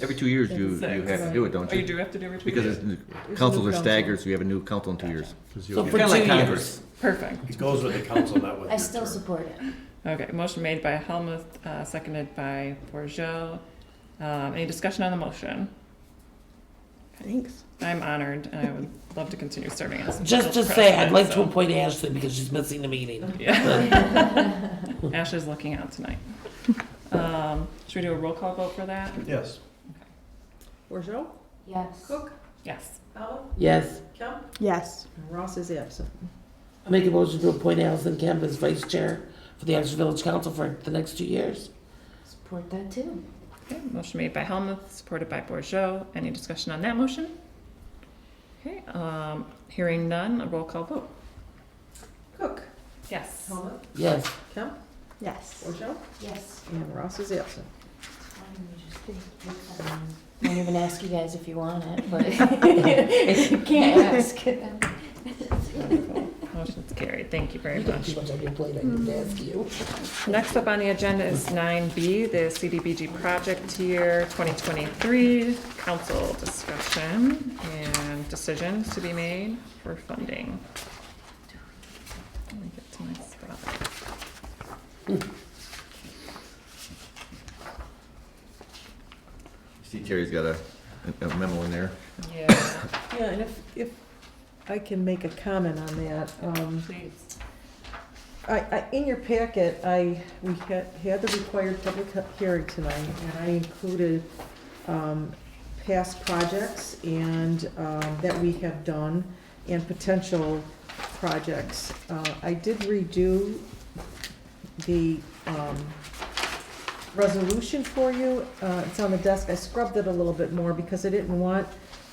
Every 2 years you have to do it, don't Oh, you you? do have to do every 2 Because years? councils are staggered, so you have a new council in 2 years. So It's for kinda like 2 years. Congress. Perfect. It goes with the council, not with I your still term. support it. Okay, motion made by Helmuth, seconded by Bourgeot. Any discussion on the motion? Thanks. I'm honored, and I would love to continue serving as. Just to village say, I'd like to president, appoint Ashley because she's missing the meeting. so- Yeah. Ash is looking out tonight. Should we do a roll call vote for that? Yes. Borjo, Yes. Cook, Yes. Powell, Yes. Kemp, Yes. and Ross is absent. I make a motion to appoint Allison Kemp as vice chair for the Exeter Village Council for the next 2 years. Support that too. Okay, motion made by Helmuth, supported by Bourgeois. Any discussion on that motion? Okay, hearing none, a roll call vote. Cook, Yes. Helmut, Yes. Kemp, Yes. Bordeaux, Yes. and Ross is absent. Won't even ask you guys if you want it, but you can't ask. Motion's carried. Thank you very You got much. too much on your plate, I need to ask you. Next up on the agenda is 9B, the CDBG project tier 2023, council discussion and decisions to be made for funding. Let me get to my spot. See Terry's got a memo in there. Yeah, Yeah, and if I can make a comment on that, please. in your packet, we had the required public hearing tonight, and I included, past projects and, that we have done, and potential projects. I did redo the, resolution for you. It's on the desk. I scrubbed it a little bit more because I didn't want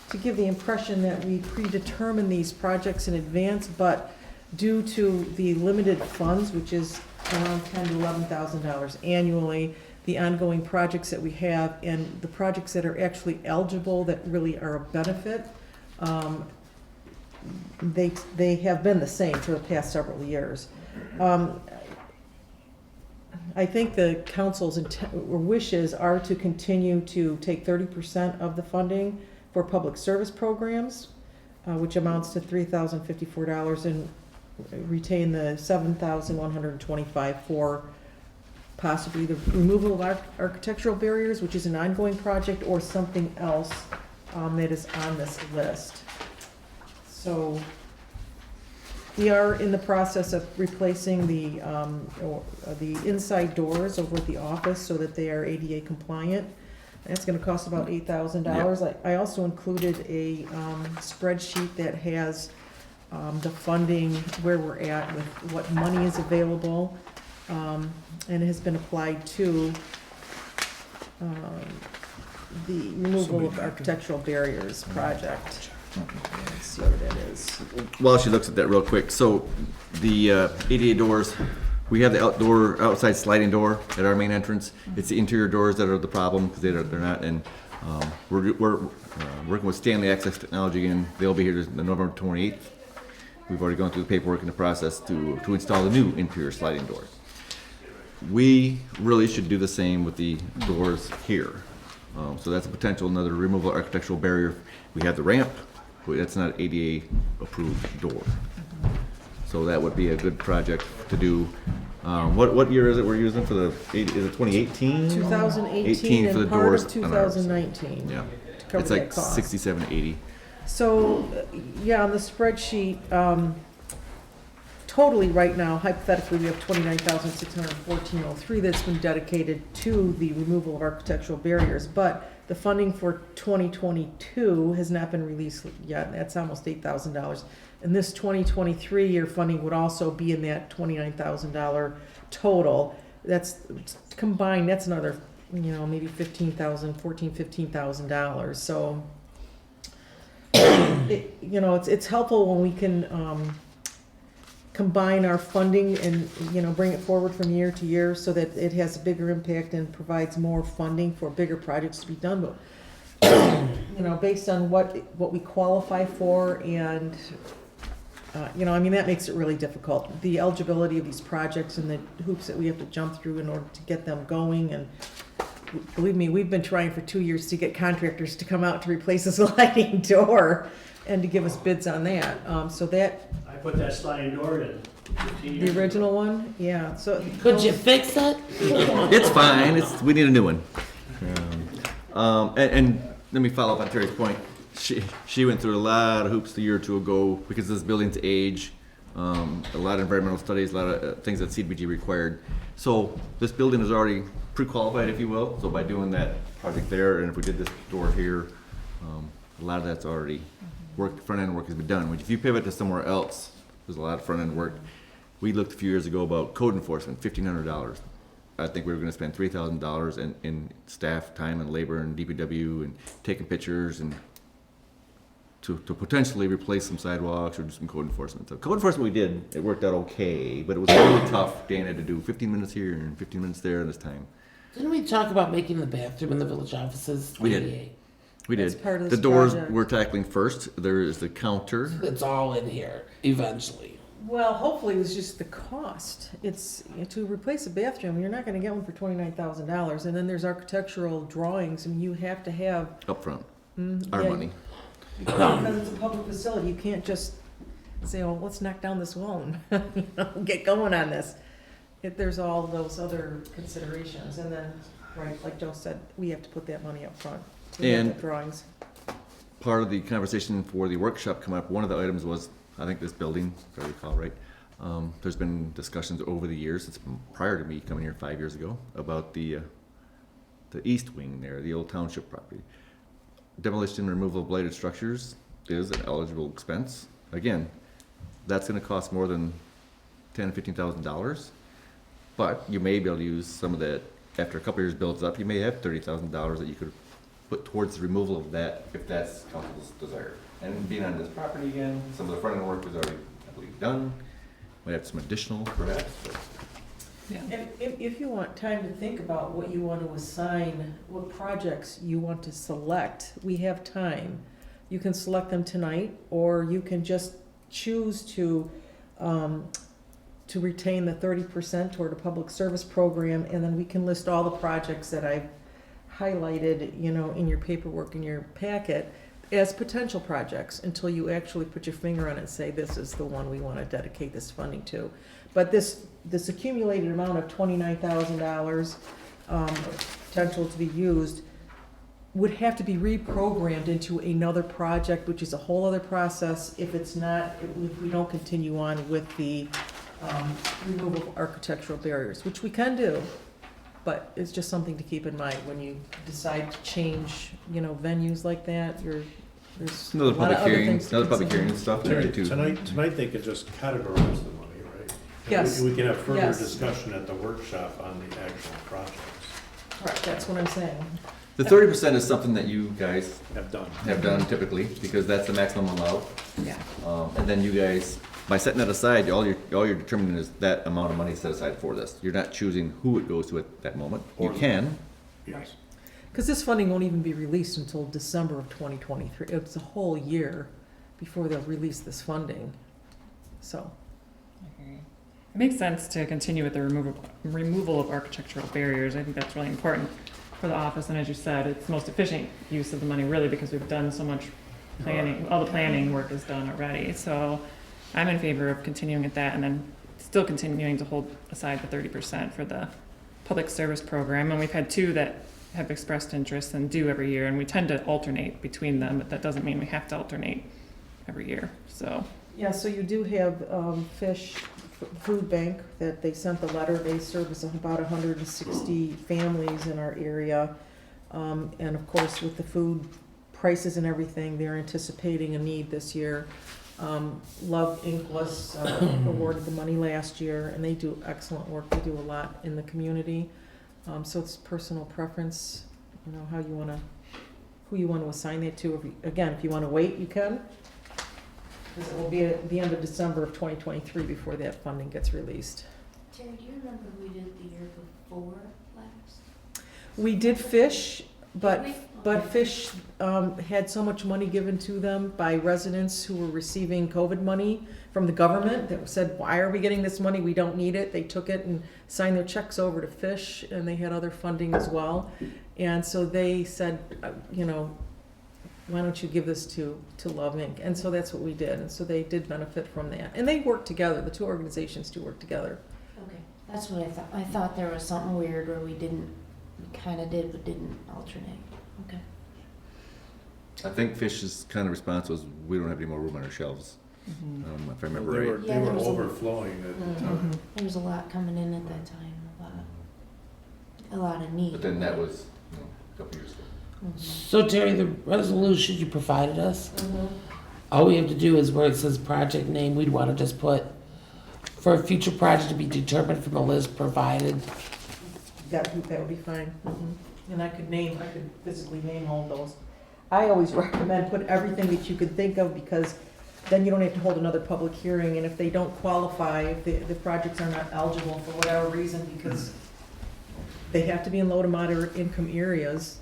to give the impression that we predetermine these projects in advance, but due to the limited funds, which is around $10,000 to $11,000 annually, the ongoing projects that we have and the projects that are actually eligible that really are a benefit, they have been the same for the past several years. I think the council's wishes are to continue to take 30% of the funding for public service programs, which amounts to $3,054, and retain the $7,125 for possibly the removal of architectural barriers, which is an ongoing project, or something else that is on this list. So we are in the process of replacing the inside doors over at the office so that they are ADA compliant. That's gonna cost about $8,000. I also included a spreadsheet that has the funding, where we're at with what money is available, and it has been applied to the removal of architectural barriers project. Let's see what that is. While she looks at that real quick, so the ADA doors, we have the outside sliding door at our main entrance. It's the interior doors that are the problem, because they're not, and we're working with Stanley Access Technology, and they'll be here November 28th. We've already gone through the paperwork and the process to install the new interior sliding door. We really should do the same with the doors here. So that's a potential, another removal architectural barrier. We have the ramp, but that's not ADA approved door. So that would be a good project to do. What year is it we're using for the, is it 2018? 2018 for the and part doors of on ours. 2019. Yeah, To cover it's that like cost. 67, 80. So, yeah, on the spreadsheet, totally right now, hypothetically, we have $29,614.03 that's been dedicated to the removal of architectural barriers, but the funding for 2022 has not been released yet. That's almost $8,000. And this 2023 year funding would also be in that $29,000 total. That's combined, that's another, maybe $15,000. So, it's helpful when we can combine our funding and, bring it forward from year to year so that it has a bigger impact and provides more funding for bigger projects to be done. But, based on what we qualify for and, that makes it really difficult. The eligibility of these projects and the hoops that we have to jump through in order to get them going. And believe me, we've been trying for 2 years to get contractors to come out to replace this sliding door and to give us bids on that. So that, I put that sliding door in 15 years the original one, yeah, so. Could you fix it? It's fine. We need a new one. And let me follow up on Terry's point. She went through a lot of hoops a year or two ago because this building's age, a lot of environmental studies, a lot of things that CDBG required. So this building is already pre-qualified, if you will. So by doing that project there, and if we did this door here, a lot of that's already work. Front end work has been done. If you pivot to somewhere else, there's a lot of front end work. We looked a few years ago about code enforcement, $1,500. I think we were gonna spend $3,000 in staff time and labor and DPW and taking pictures and to potentially replace some sidewalks or do some code enforcement. So code enforcement we did, it worked out okay, but it was really tough. Dan had to do 15 minutes here and 15 minutes there this time. Didn't we talk about making the bathroom in the village offices? We did. 28? We That's did. part of The this doors project. we're tackling first. There is the counter. It's all in here eventually. Well, hopefully it was just the cost. It's, to replace a bathroom, you're not gonna get one for $29,000. And then there's architectural drawings, and you have to have. Up front, Mm, our yeah, money. Because it's a public facility, you can't just say, oh, let's knock down this wall and, get going on this. There's all those other considerations, and then, right, like Joe said, we have to put that money up front. We have And- the drawings. Part of the conversation for the workshop come up, one of the items was, I think this building, if I recall right, there's been discussions over the years, it's prior to me coming here 5 years ago, about the east wing there, the old township property. Demolition and removal of blighted structures is an eligible expense. Again, that's gonna cost more than $10,000-$15,000. But you may be able to use some of that, after a couple of years builds up, you may have $30,000 that you could put towards the removal of that, if that's council's desire. And being on this property again, some of the front end work is already, I believe, done. Might have some additional perhaps, but Yeah. And if you want time to think about what you want to assign, what projects you want to select, we have time. You can select them tonight, or you can just choose to retain the 30% toward a public service program, and then we can list all the projects that I've highlighted, in your paperwork, in your packet, as potential projects, until you actually put your finger on it and say, this is the one we want to dedicate this funding to. But this accumulated amount of $29,000, potential to be used, would have to be reprogrammed into another project, which is a whole other process if we don't continue on with the removal of architectural barriers, which we can do. But it's just something to keep in mind when you decide to change, venues like that. There's a another lot of public other hearing, things to another public consider. hearing and stuff. that we do. Tonight they could just categorize the money, right? And Yes. We can have further Yes. discussion at the workshop on the actual projects. Correct, that's what I'm saying. The 30% is something that you guys Have done. have done typically, because that's the maximum allowed. Yeah. And then you guys, by setting that aside, all you're determining is that amount of money set aside for this. You're not choosing who it goes to at that moment. You can, Yes. Because this funding won't even be released until December of 2023. It's a whole year before they'll release this funding. So, It makes sense to continue with the removal of architectural barriers. I think that's really important for the office, and as you said, it's most efficient use of the money, really, because we've done so much planning, all the planning work is done already. So I'm in favor of continuing at that, and then still continuing to hold aside the 30% for the public service program. And we've had two that have expressed interest and do every year, and we tend to alternate between them, but that doesn't mean we have to alternate every year, so. yeah, so you do have Fish Food Bank that they sent the letter. They service about 160 families in our area. And of course, with the food prices and everything, they're anticipating a need this year. Love Inc. was awarded the money last year, and they do excellent work. They do a lot in the community. So it's personal preference, how you want to, who you want to assign that to. If you want to wait, you can. Because it will be at the end of December of 2023 before that funding gets released. Terry, do you remember who we did the year before last? We did Fish, but Did we? But Fish had so much money given to them by residents who were receiving COVID money from the government that said, why are we getting this money? We don't need it. They took it and signed their checks over to Fish, and they had other funding as well. And so they said, why don't you give this to Love Inc.? And so that's what we did. And so they did benefit from that. And they work together. The two organizations do work together. Okay, that's what I thought. I thought there was something weird where we kind of did, but didn't alternate. Okay. I think Fish's kind of response was, we don't have any more room on our shelves, if I remember right. They Yeah, were there was a- overflowing at the time. There was a lot coming in at that time, a lot of need. But then that was, a couple years ago. So Terry, the resolution you provided us, all we have to do is where it says project name, we'd want to just put for a future project to be determined from a list provided. That would be fine. And I could physically name all those. I always recommend put everything that you could think of, because then you don't have to hold another public hearing, and if they don't qualify, if the projects are not eligible for whatever reason, because they have to be in low to moderate income areas,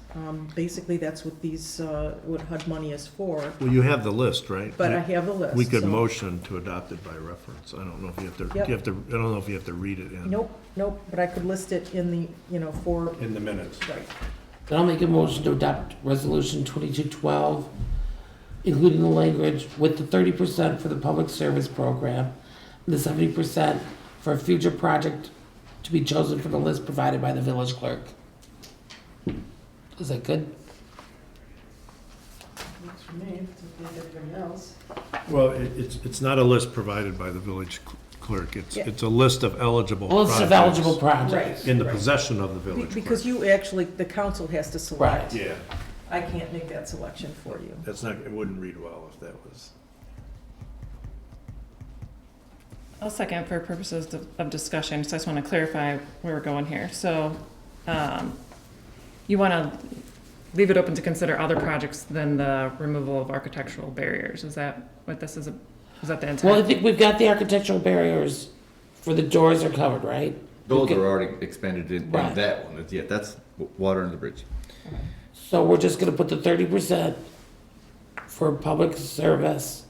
basically that's what these, what HUD money is for, Well, you have the list, right? but I have the list. We could so- motion to adopt it by reference. I don't know if you have to, Yep. I don't know if you have to read it in. Nope, but I could list it in the, for, In the minutes. right. Then I'll make a motion to adopt resolution 2212, including the language with the 30% for the public service program, and the 70% for a future project to be chosen from the list provided by the village clerk. Is that good? Works for me, it's okay with everybody else. Well, it's not a list provided by the village clerk. Yeah. It's a list of eligible A list of projects eligible projects. Right. in the possession of the village clerk. Because you actually, the council has to select. Right. Yeah, I can't make that selection for you. that's not, it wouldn't read well if that was. I'll second for purposes of discussion, so I just want to clarify where we're going here. So, you want to leave it open to consider other projects than the removal of architectural barriers? Is that what this is, is that the intent? Well, I think we've got the architectural barriers for the doors are covered, right? Those Okay. are already expended in Right. that one. Yeah, that's water under the bridge. So we're just gonna put the 30% for public service,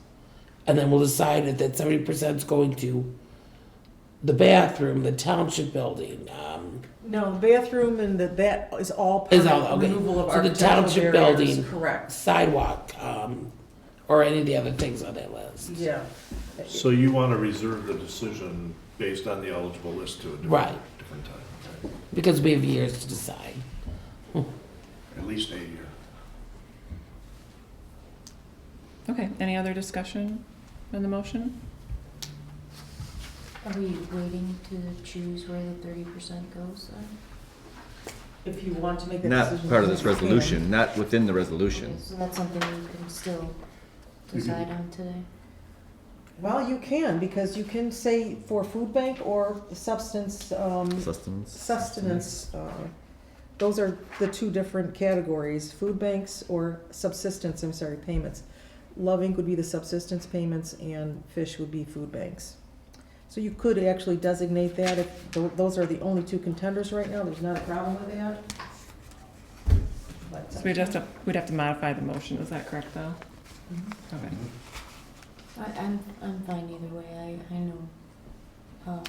and then we'll decide if that 70% is going to the bathroom, the township building, No, the bathroom and that is all part Is of all- the okay. removal of So the architectural township barriers. building- Correct, sidewalk, or any of the other things on that list. yeah. So you want to reserve the decision based on the eligible list to a Right. different time, Because we have years to decide. at least a year. Okay, any other discussion on the motion? Are we waiting to choose where the 30% goes then? If you want to make that Not decision. part of this you can. resolution, not within the resolution. Okay, so that's something we can still decide on today? Well, you can, because you can say for food bank or Sustenance. sustenance, those are the two different categories, food banks or subsistence, payments. Love Inc. would be the subsistence payments and Fish would be food banks. So you could actually designate that if those are the only two contenders right now, there's not a problem with that. But, So we'd have to modify the motion, is that correct, though? Okay. I'm fine either way, I know.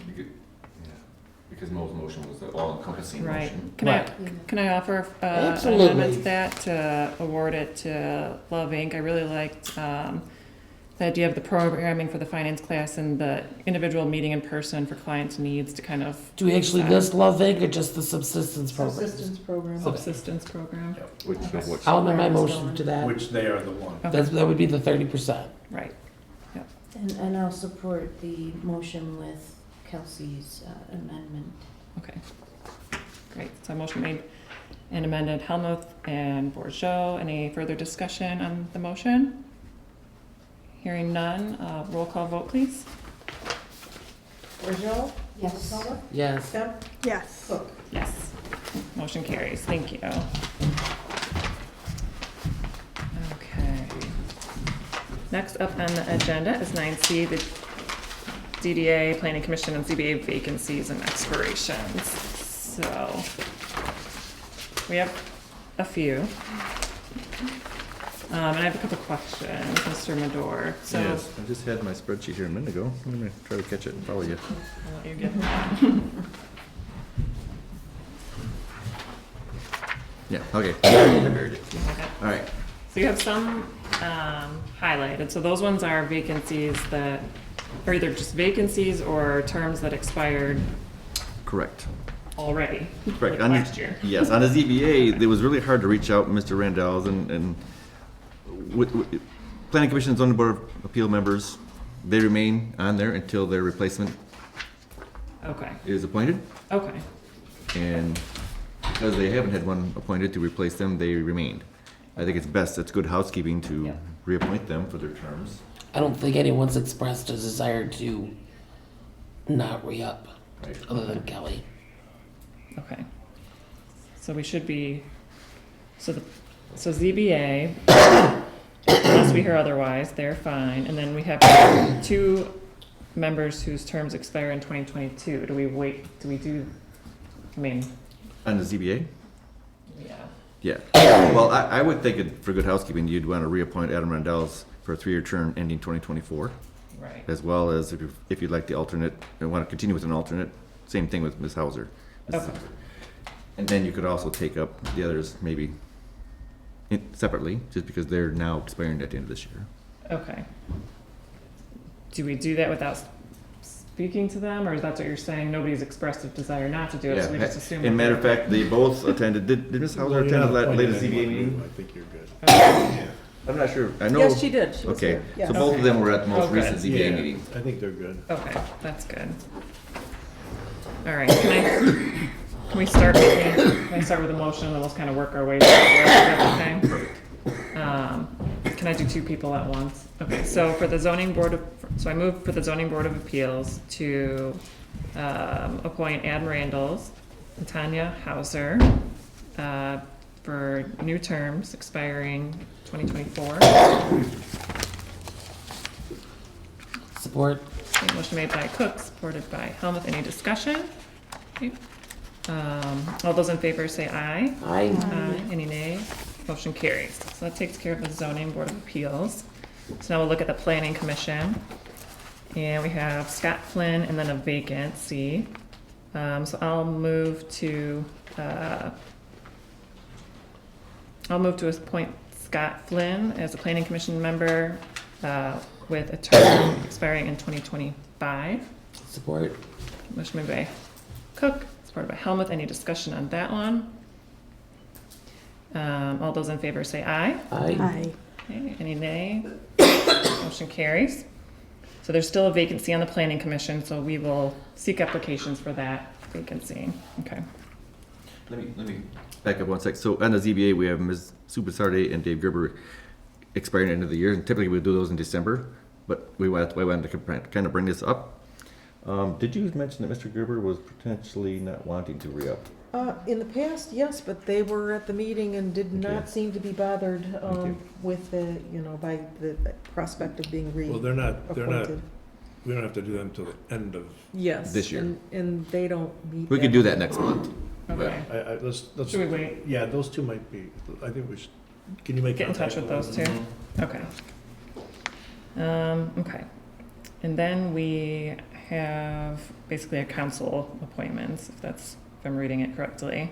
Because Mo's motion was the all-encompassing Right. motion. Right. Can I offer an Absolutely. amendment to that, to award it to Love Inc.? I really liked the idea of the programming for the finance class and the individual meeting in person for clients' needs to kind of. Do we actually decide. list Love Inc. or just the subsistence program? Subsistence program. Subsistence program, Which of which? I'll amend my motion to that. Which they are the one. That would be the 30%. right. And I'll support the motion with Kelsey's amendment. Okay, great. So motion made and amended. Helmuth and Bourgeois. Any further discussion on the motion? Hearing none, roll call vote, please. Bordeaux? Yes. Summer? Yes. Kemp? Yes. Cook? Yes. Motion carries. Thank you. Okay. Next up on the agenda is 9C, the DDA, Planning Commission, and ZBA vacancies and expirations. So we have a few. And I have a couple questions, Mr. Madore. So Yes, I just had my spreadsheet here a minute ago. I'm gonna try to catch it and follow you. I'll let you get that. Yeah, okay. I buried it. Okay. All right. So you have some highlighted. So those ones are vacancies that are either just vacancies or terms that expired Correct. already, Correct. like On the- last year. Yes, on the ZBA, it was really hard to reach out, Mr. Randall's and Planning Commission and Zoning Board of Appeal members, they remain on there until their replacement Okay, is appointed. okay, And because they haven't had one appointed to replace them, they remained. I think it's best, it's good housekeeping to Yeah. reappoint them for their terms. I don't think anyone's expressed a desire to not re-up, Right. other than Kelly. Okay. So we should be, so ZBA, unless we hear otherwise, they're fine. And then we have 2 members whose terms expire in 2022. Do we I mean, On the ZBA? yeah. Yeah. Well, I would think for good housekeeping, you'd want to reappoint Adam Randell's for a 3-year term ending 2024, Right. as well as if you'd like the alternate, and want to continue with an alternate, same thing with Ms. Hauser. Okay. And then you could also take up the others maybe separately, just because they're now expiring at the end of this year. Okay. Do we do that without speaking to them, or is that what you're saying? Nobody's expressed a desire not to do it, so we just assume. In matter of fact, they both attended, did Ms. Hauser attend the latest ZBA meeting? I think you're good. Okay. I'm not sure, I know. Yes, she did. She was Okay, here. Yes. so both of them were at the most Oh, recent good. ZBA Yeah, meeting. I think they're good. Okay, that's good. All right, can we start with a motion and we'll just kind of work our way through it? That's okay? Can I do 2 people at once? Okay, so for the zoning board so I move for the zoning board of appeals to appoint Adam Randalls and Tanya Hauser for new terms expiring 2024. Support. Okay, motion made by Cook, supported by Helmuth. Any discussion? Okay. All those in favor say aye. Aye. Aye. Any nay? Motion carries. So that takes care of the zoning board of appeals. So now we'll look at the planning commission. And we have Scott Flynn and then a vacancy. So I'll move to appoint Scott Flynn as a planning commission member with a term expiring in 2025. Support. Motion made by Cook, supported by Helmuth. Any discussion on that one? All those in favor say aye. Aye. Okay, any nay? Motion carries. So there's still a vacancy on the planning commission, so we will seek applications for that vacancy. Okay. Let me back up one sec. So on the ZBA, we have Ms. Subasarde and Dave Gerber expiring at the end of the year, and typically we do those in December, but we wanted to kind of bring this up. Did you mention that Mr. Gerber was potentially not wanting to re-up? In the past, yes, but they were at the meeting and did Okay. not seem to be bothered Thank you. with the, by the prospect of being Well, they're not, reappointed. we don't have to do them till the end of, Yes. This year. And they don't meet. We could do that next month. Okay. let's. Should we wait? Yeah, those 2 might be, I think we should, can you make Get in touch contact with those 2? Okay. Okay. And then we have basically a council appointments, if I'm reading it correctly.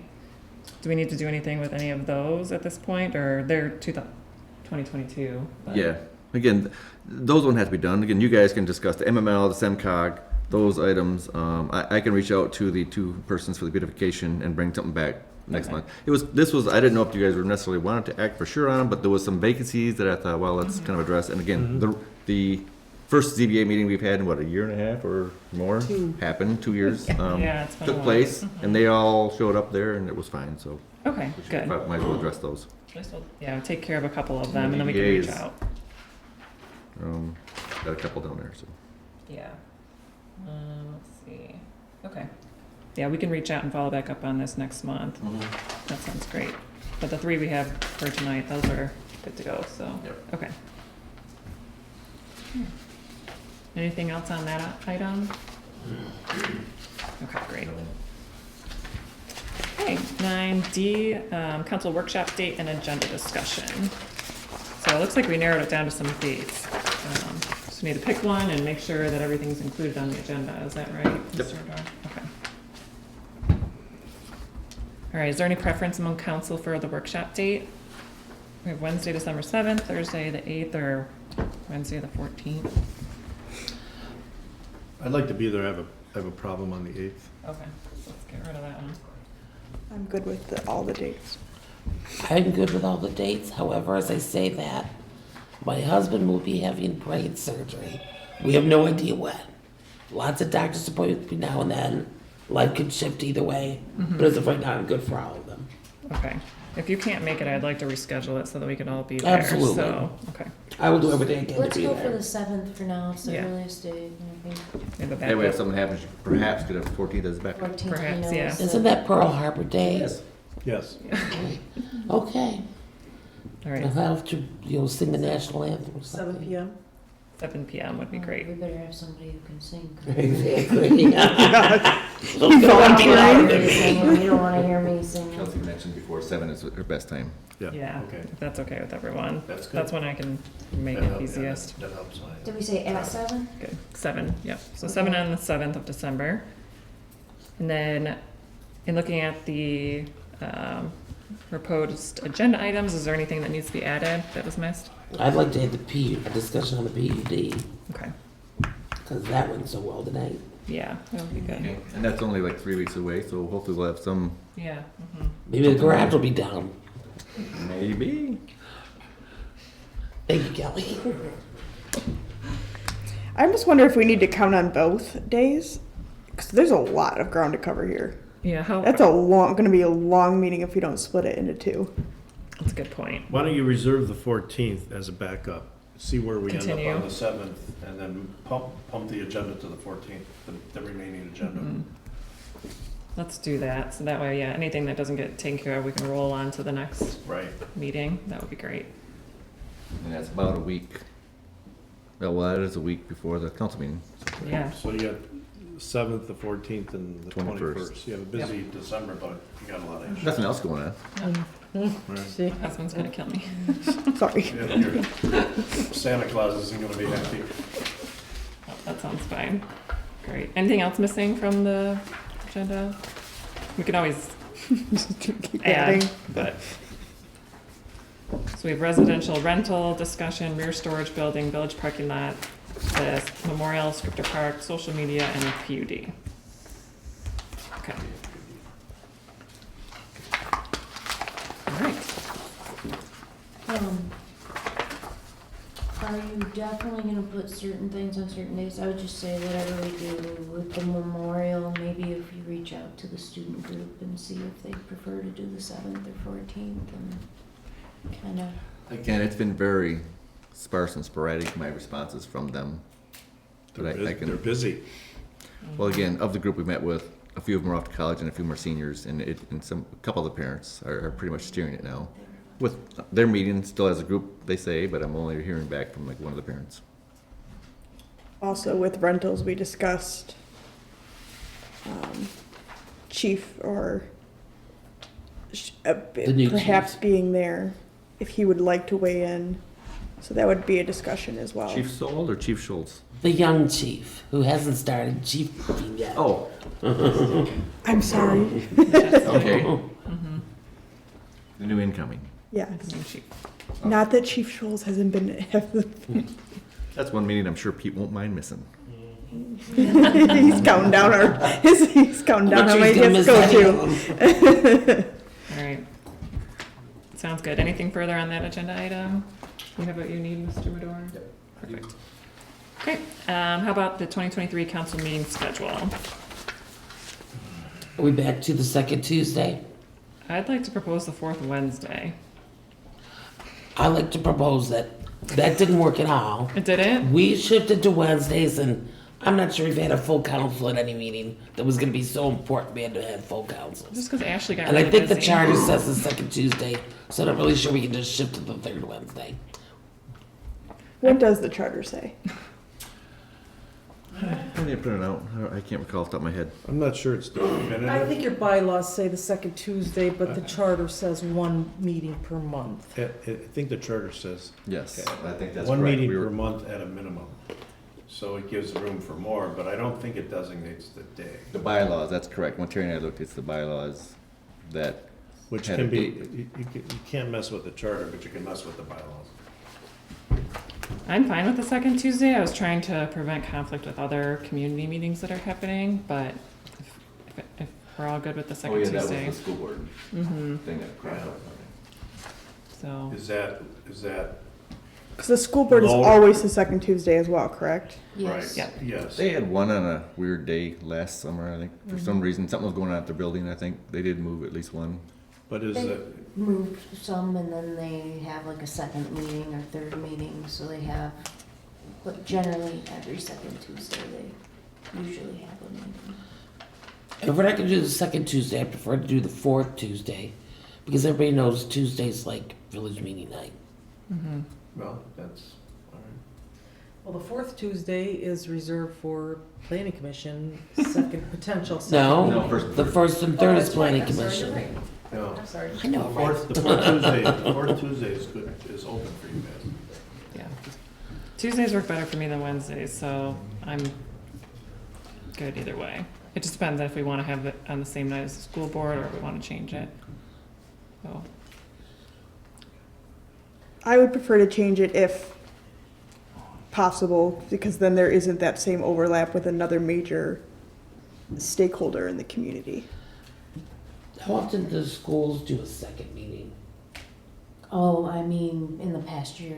Do we need to do anything with any of those at this point, or they're 2022? but- Yeah, again, those won't have to be done. Again, you guys can discuss the MML, the SEMCOG, those items. I can reach out to the 2 persons for the beautification and bring something back next Okay. month. I didn't know if you guys were necessarily wanted to act for sure on them, but there was some vacancies that I thought, well, let's kind of address. And again, the first ZBA meeting we've had in what, a year and a half or more? 2. Happened, 2 years. Yeah, it's been a Took while. place, and they all showed up there, and it was fine, so Okay, we should good. might as well address those. Yeah, take care of a couple of them, and then we can reach DBAs. out. Got a couple down there, so. Yeah. Let's see. Okay. Yeah, we can reach out and follow back up on this next month. That sounds great. But the 3 we have for tonight, those are good to go, so. Yep. Okay. Anything else on that item? Okay, great. Okay, 9D, council workshop date and agenda discussion. So it looks like we narrowed it down to some dates. Just need to pick one and make sure that everything's included on the agenda, is that right? Yep. Mr. O'Donnell? Okay. All right, is there any preference among council for the workshop date? We have Wednesday, December 7th, Thursday, the 8th, or Wednesday, the 14th? I'd like to be there, I have a problem on the 8th. Okay, let's get rid of that one. I'm good with all the dates. I'm good with all the dates. However, as I say that, my husband will be having brain surgery. We have no idea when. Lots of doctor's appointments between now and then. Life could shift either way. But as of right now, I'm good for all of them. Okay. If you can't make it, I'd like to reschedule it so that we can all be there. Absolutely. So, okay. I will do everything I can Let's to be go for there. the 7th for now, it's the Yeah. earliest day. think We have a That way if backup. something happens, you perhaps could have 14th as a backup. 14th, Perhaps, I know, yeah. is Isn't the- that Pearl Harbor Day? Yes. Yes. Okay. All I'll right, have to, sing the national anthem or 7 something. PM? 7 PM would be great. We better have somebody who can sing. Exactly. Volunteering. You don't wanna hear me sing. Chelsea mentioned before, 7 is her best time. Yeah, Okay. if that's okay with everyone. That's good. That's when I can make That it helps- yeah, easiest. That helps. Did we say at 7? Good, 7, yep. So Okay. 7 on the 7th of December. And then, in looking at the proposed agenda items, is there anything that needs to be added that was missed? I'd like to have a discussion on the PUD, Okay, because that went so well tonight. yeah, that would be good. Okay. And that's only like 3 weeks away, so hopefully we'll have some, Yeah. Mhm. Maybe the garage will be down. maybe. Thank you, Kelly. I just wonder if we need to count on both days, because there's a lot of ground to cover here. Yeah, how, That's gonna be a long meeting if we don't split it into two. that's a good point. Why don't you reserve the 14th as a backup? See where we end Continue. up on the 7th, and then pump the agenda to the 14th, the remaining agenda. Mhm. Let's do that, so that way, yeah, anything that doesn't get taken care of, we can roll on to the next Right. meeting. That would be great. And that's about a week. Well, that is a week before the council meeting. Yeah, So you got 7th, the 14th, and the 21st. 21st. You have a busy December, but you got a lot of issues. Nothing else going on. Right. See? husband's gonna kill me. Sorry. Yeah, Santa Claus isn't gonna be happy. Oh, that sounds fine. Great. Anything else missing from the agenda? We can always Keep add, adding. but. So we have residential rental discussion, rear storage building, village parking lot, the memorial, Scripter Park, social media, and PUD. Okay. All right. Are you definitely gonna put certain things on certain days? I would just say whatever we do with the memorial, maybe if you reach out to the student group and see if they prefer to do the 7th or 14th and kinda. Again, it's been very sparse and sporadic, my responses from them. But I They're can, busy. well, again, of the group we met with, a few of them are off to college and a few more seniors, and a couple of the parents are pretty much steering it now. With their meeting still as a group, they say, but I'm only hearing back from like one of the parents. Also, with rentals, we discussed chief or new perhaps being there if he would like to weigh in. So that would be a discussion as well. Chief Sold or Chief Schultz? The young chief, who hasn't started chiefing yet. Oh, I'm sorry. okay. Mhm. The new incoming. Yes. Chief. Not that Chief Scholes hasn't been. That's one meeting I'm sure Pete won't mind missing. He's counting down he's counting down how many he has to go to. All right. Sounds good. Anything further on that agenda item? You have what you need, Mr. Medor? Perfect. Okay, how about the 2023 council meeting schedule? Are we back to the second Tuesday? I'd like to propose the 4th Wednesday. I like to propose that. That didn't work at all. It didn't? We shifted to Wednesdays, and I'm not sure we've had a full council at any meeting that was gonna be so important we had to have full councils. Just because Ashley got And I really think the busy. charter says the second Tuesday, so I'm not really sure we can just shift to the third Wednesday. What does the charter say? I need to print it out. I can't recall off the top of my head. I'm not sure it's I definitive. think your bylaws say the second Tuesday, but the charter says one meeting per month. I think the charter says Yes, I think that's correct. one meeting We per were- month at a minimum. So it gives room for more, but I don't think it designates the day, The bylaws, that's correct. When Terry and I looked, it's the bylaws that, which Had a can be, date. you can't mess with the charter, but you can mess with the bylaws. I'm fine with the second Tuesday. I was trying to prevent conflict with other community meetings that are happening, but if we're all good with the oh second yeah, that was Tuesday. the school board Mm-hmm, thing that cropped up. so, Is that, Because the school board is Lower. always the second Tuesday as well, correct? Yes. Yeah. yes. They had one on a weird day last summer, I think. For some reason, something was going on at their building, I think. They did move at least one. But is They it, moved some and then they have like a second meeting or third meeting, so they have But generally, every second Tuesday, they usually have a meeting. If we're not gonna do the second Tuesday, I prefer to do the fourth Tuesday, because everybody knows Tuesday's like village meeting night. Well, that's, all right. Well, the fourth Tuesday is reserved for planning commission, second, potential second. No, No, first- the first and Oh, third that's is right. planning I'm sorry, commission. you're right. No. I'm sorry. I know, right? The fourth Tuesday is good, is open for you guys. Yeah. Tuesdays work better for me than Wednesdays, so I'm good either way. It just depends on if we want to have it on the same night as the school board or if we want to change it. So, I would prefer to change it if possible, because then there isn't that same overlap with another major stakeholder in the community. How often do schools do a second meeting? Oh, I mean, in the past year,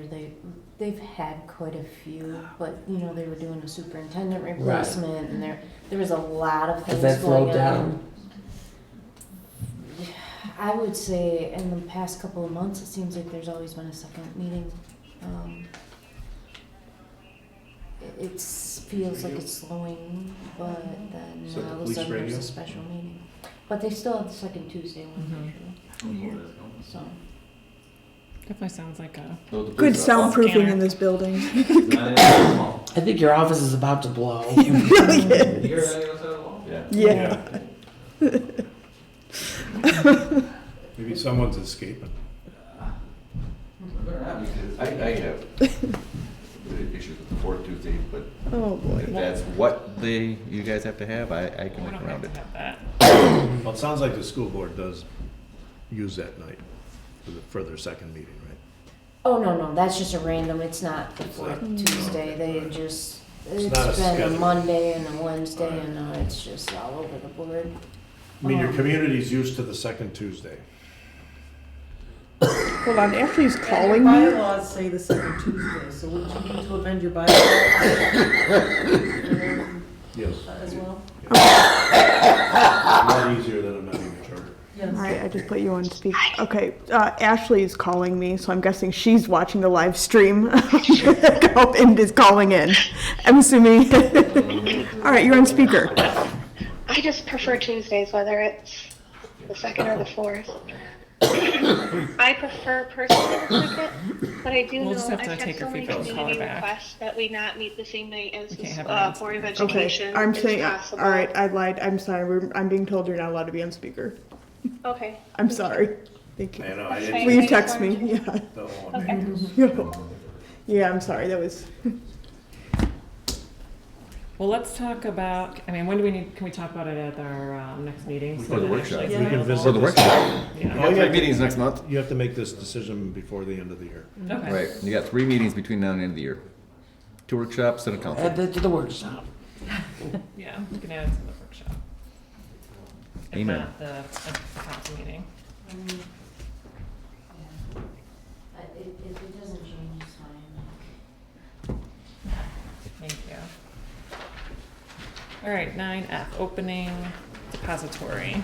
they've had quite a few, but, you know, they were doing a superintendent replacement, and there was a lot of Has things that going slowed on. down? I would say in the past couple of months, it seems like there's always been a second meeting. It feels like it's slowing, but then Is that the all of a police sudden there's radio? a special meeting. But they still have the second Tuesday one usually, so. definitely sounds like a, Good soundproofing Scanner. in this building. I think your office is about to blow. It really is. Yeah. Yeah. Maybe someone's escaping. I have issues with the fourth Tuesday, but Oh, boy. if that's what you guys have to have, I can we work don't around have it. to have that. Well, it sounds like the school board does use that night for their second meeting, right? Oh, no, that's just a random, it's not the fourth Tuesday, they just, It's it's not a been a schedule. Monday and a Wednesday, and now it's just all over the board. I mean, your community's used to the second Tuesday. Hold on, Ashley's calling Your me. bylaws say the second Tuesday, so would you need to amend your bylaws Yes. as well? A lot easier than amending the charter. Yes. All right, I just put you on speak. Okay, Ashley is calling me, so I'm guessing she's watching the live stream and is calling in. I'm assuming. All right, you're on speaker. I just prefer Tuesdays, whether it's the second or the fourth. I prefer personally the second, but I do We'll know just have I've to had take so her many feedback and call her community back. requests that we not meet the same night as We can't the have her on Board of Okay, Education I'm is saying. possible. All right, I lied. I'm sorry. I'm being told you're not allowed to be on speaker. Okay. I'm sorry. Thank you. I know, That's I fine. Will you Thanks, text me? Marge. Yeah. don't want Okay. Yeah, I'm sorry. That was. Well, let's talk about, I mean, when do we need, can we talk about it at our next meeting? For the that workshop. actually We it's can available? For the visit. workshop, Yeah. we got 3 meetings next month. You have to make this decision before the end of the year. Okay. Right, you got 3 meetings between now and the end of the year. 2 workshops and a council. Add that to the workshop. Yeah, we can add it to the workshop. If Amen. not the council meeting. If it doesn't change, it's fine. Thank you. All right, 9F, opening depository.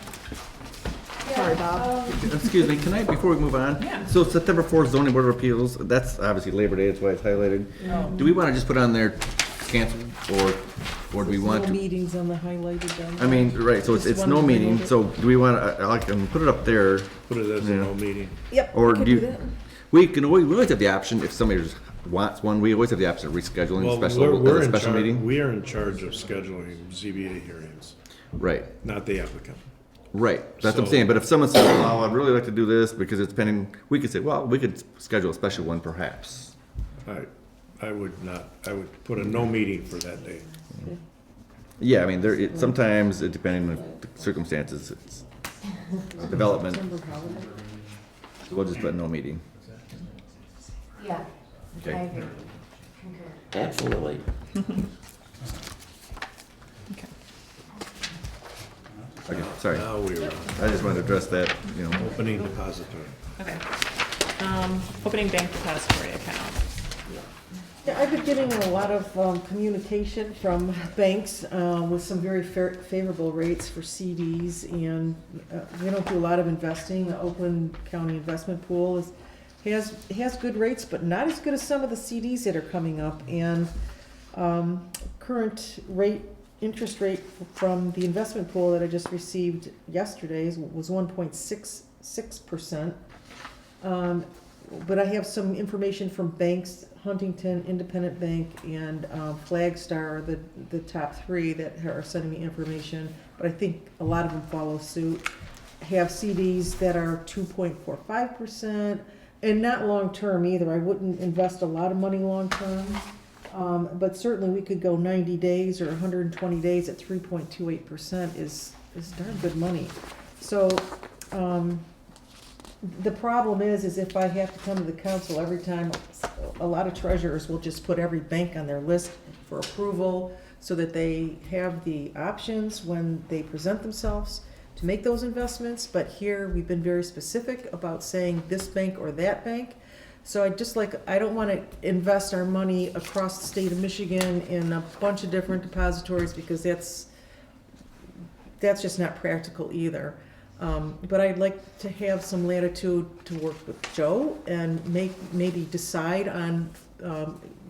Sorry, Bob. Excuse me, can I, before we move on? Yeah. So September 4th zoning board of appeals, that's obviously Labor Day, that's why it's highlighted. Do we want to just put on there canceled, or do we want No to? meetings on the highlighted down I mean, right, so it's Just no wanted to meeting, remove it. so do we want to, I can put it up there, Put it as a Yeah. no meeting. Yep. or we could do you? that. We always have the option, if somebody just wants one, we always have the option of rescheduling Well, special, we're as a in special charge, meeting. we are in charge of scheduling ZBA hearings, Right, not the applicant. right, that's what I'm So- saying, but if someone says, well, I'd really like to do this, because it's pending, we could say, well, we could schedule a special one perhaps. I would not, I would put a no meeting for that day. Yeah, I mean, sometimes, depending on the circumstances, it's development, so we'll just put no meeting. Yeah, I Okay. agree. Concur. Absolutely. Okay. Okay, sorry, Now we're I just wanted to address that, you know. opening depository. Okay. Opening bank depository account. Yeah, I've been getting a lot of communication from banks with some very favorable rates for CDs, and we don't do a lot of investing. The Oakland County Investment Pool is has good rates, but not as good as some of the CDs that are coming up. And current interest rate from the investment pool that I just received yesterday was 1.66%. But I have some information from banks, Huntington, Independent Bank, and Flagstar, the top three that are sending me information. But I think a lot of them follow suit. Have CDs that are 2.45%, and not long-term either. I wouldn't invest a lot of money long-term. But certainly we could go 90 days or 120 days at 3.28% is darn good money. So, the problem is if I have to come to the council every time, a lot of treasurers will just put every bank on their list for approval so that they have the options when they present themselves to make those investments. But here, we've been very specific about saying this bank or that bank. So I don't want to invest our money across the state of Michigan in a bunch of different depositories because that's just not practical either. But I'd like to have some latitude to work with Joe and maybe decide on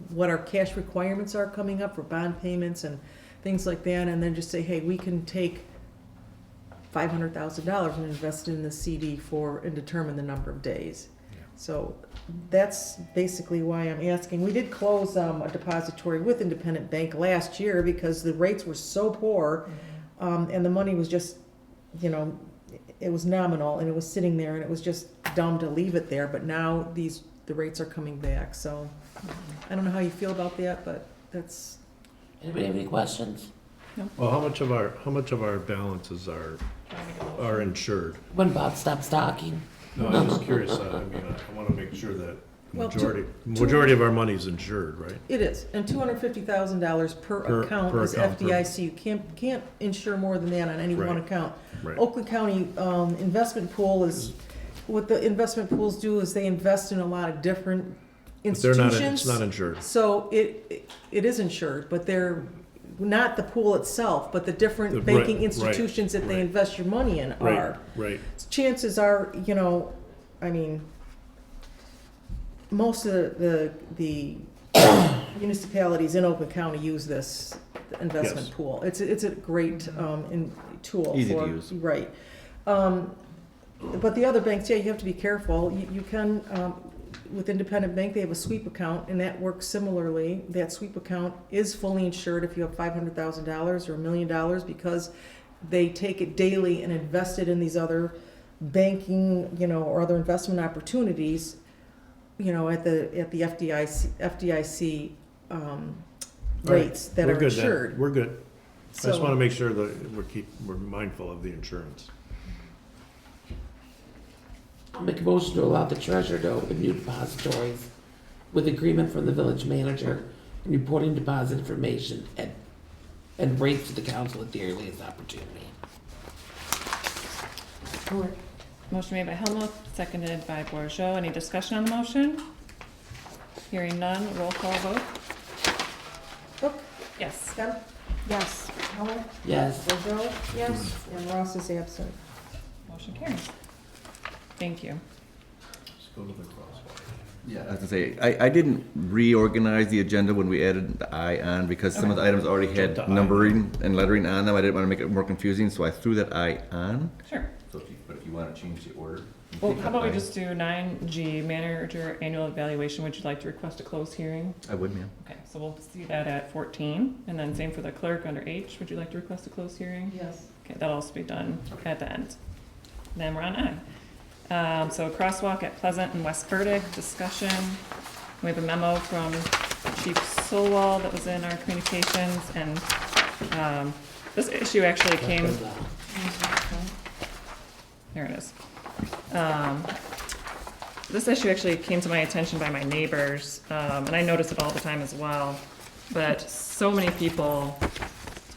what our cash requirements are coming up for bond payments and things like that, and then just say, hey, we can take $500,000 and invest in the CD and determine the number of days. So that's basically why I'm asking. We did close a depository with Independent Bank last year because the rates were so poor, and the money was just, it was nominal and it was sitting there and it was just dumb to leave it there. But now the rates are coming back. So I don't know how you feel about that, but that's. Anybody have any questions? Well, how much of our balances are insured? When Bob stops talking. No, I'm just curious. I want to make sure that Well, majority of our money is insured, right? It is, and $250,000 per account is FDIC. You can't insure more than that on any one account. Right. Oakland County investment pool is, what the investment pools do is they invest in a lot of different institutions. It's not insured. So it is insured, but they're not the pool itself, but the different banking institutions that they invest your money in are. Right. Chances are, most of the municipalities in Oakland County use this investment pool. It's a great tool. Easy to use. Right. But the other banks, you have to be careful. You can, with Independent Bank, they have a sweep account, and that works similarly. That sweep account is fully insured if you have $500,000 or $1 million because they take it daily and invest it in these other banking, or other investment opportunities, at the FDIC rates that are insured. We're good. I just want to make sure that we're mindful of the insurance. I'll make a motion to allow the treasurer to open new depositories with agreement from the village manager and reporting deposit information and rates to the council at the earliest opportunity. Motion made by Helmuth, seconded by Bourgeois. Any discussion on the motion? Hearing none, roll call vote. Brooke? Yes. Deb? Yes. Helen? Yes. Bourgeois? Yes. And Ross is absent. Motion carries. Thank you. Just go to the crosswalk. Yeah, I was gonna say, I didn't reorganize the agenda when we added the I on because some of the items already Jumped to had I. numbering and lettering on them. I didn't want to make it more confusing, so I threw that I on. Sure. So if you want to change the order. you Well, take how that about we I. just do 9G, manager annual evaluation. Would you like to request a closed hearing? I would, ma'am. Okay, so we'll see that at 14. And then same for the clerk under H. Would you like to request a closed hearing? Yes. Okay, that'll also be done at the end. Then we're on I. So crosswalk at Pleasant and West Burdick, discussion. We have a memo from Chief Solwall that was in our communications, and this issue actually came, there it is. This issue actually came to my attention by my neighbors, and I notice it all the time as well. But so many people,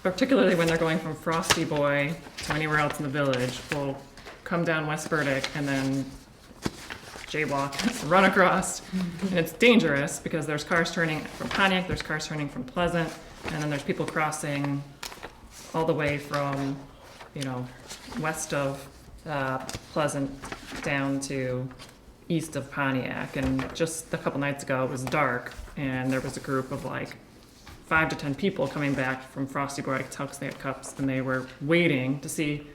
particularly when they're going from Frosty Boy to anywhere else in the village, will come down West Burdick and then jaywalk, run across, and it's dangerous because there's cars turning from Pontiac, there's cars turning from Pleasant, and then there's people crossing all the way from, west of Pleasant down to east of Pontiac, and just a couple nights ago it was dark, and there was a group of like 5 to 10 people coming back from Frosty Boy Tucks. They had cups, and they were waiting to see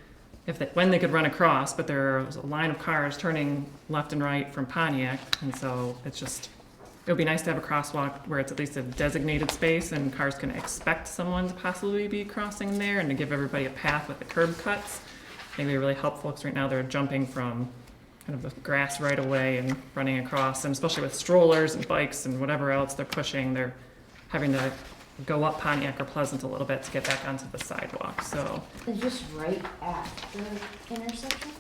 when they could run across, but there was a line of cars turning left and right from Pontiac, and so it would be nice to have a crosswalk where it's at least a designated space and cars can expect someone to possibly be crossing there, and to give everybody a path with the curb cuts. I think it'd be really helpful, because right now they're jumping from kind of the grass right away and running across, and especially with strollers and bikes and whatever else they're pushing, they're having to go up Pontiac or Pleasant a little bit to get back onto the sidewalk, so. Is this right at the intersection?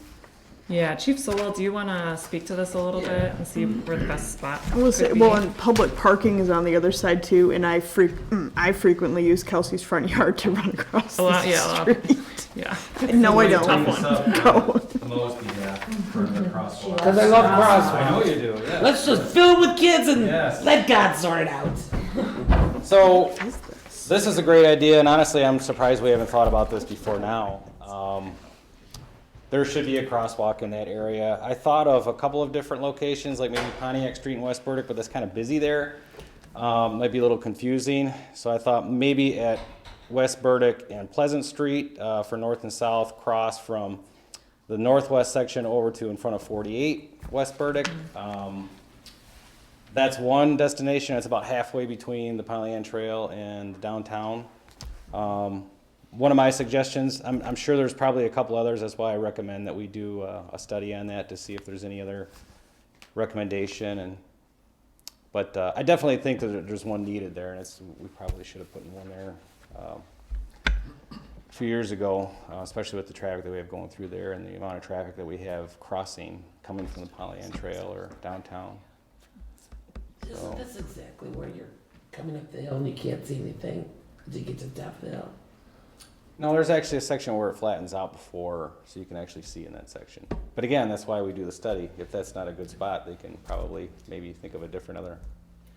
Yeah, Chief Sowell, do you want to speak to this a little bit and see where the best spot I will say, could be? well, and public parking is on the other side too, and I frequently use Kelsey's front yard to run across A lot, the yeah, a lot. street. Yeah. No, I don't. Tough one. Go. Most for the crosswalk. Because I love crosswalks. I know you do, yeah. Let's just fill it with kids and Yes. let God sort it out. So, this is a great idea, and honestly, I'm surprised we haven't thought about this before now. There should be a crosswalk in that area. I thought of a couple of different locations, like maybe Pontiac Street in West Burdick, but that's kind of busy there. Might be a little confusing. So I thought maybe at West Burdick and Pleasant Street for north and south, cross from the northwest section over to in front of 48 West Burdick. That's one destination. It's about halfway between the Pollyant Trail and downtown. One of my suggestions, I'm sure there's probably a couple others, that's why I recommend that we do a study on that to see if there's any other recommendation. But I definitely think that there's one needed there, and we probably should have put one there a few years ago, especially with the traffic that we have going through there and the amount of traffic that we have crossing coming from the Pollyant Trail or downtown. Isn't this exactly where you're coming up the hill and you can't see anything until you get to the top of the hill? No, there's actually a section where it flattens out before, so you can actually see in that section. But again, that's why we do the study. If that's not a good spot, they can probably maybe think of a different other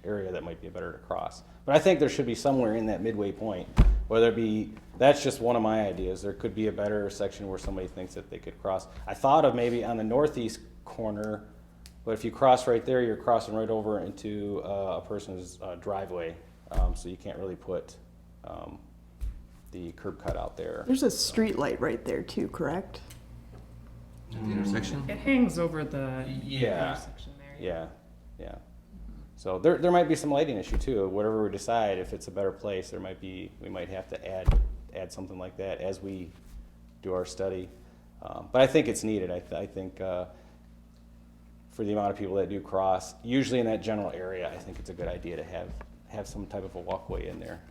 area that might be better to cross. But I think there should be somewhere in that midway point, whether it be, that's just one of my ideas. There could be a better section where somebody thinks that they could cross. I thought of maybe on the northeast corner, but if you cross right there, you're crossing right over into a person's driveway, so you can't really put the curb cut out there. There's a street light right there too, correct? The intersection? It hangs over the Yeah. intersection there. Yeah. So there might be some lighting issue too. Whatever we decide, if it's a better place, we might have to add something like that as we do our study. But I think it's needed. I think for the amount of people that do cross, usually in that general area, I think it's a good idea to have some type of a walkway in there.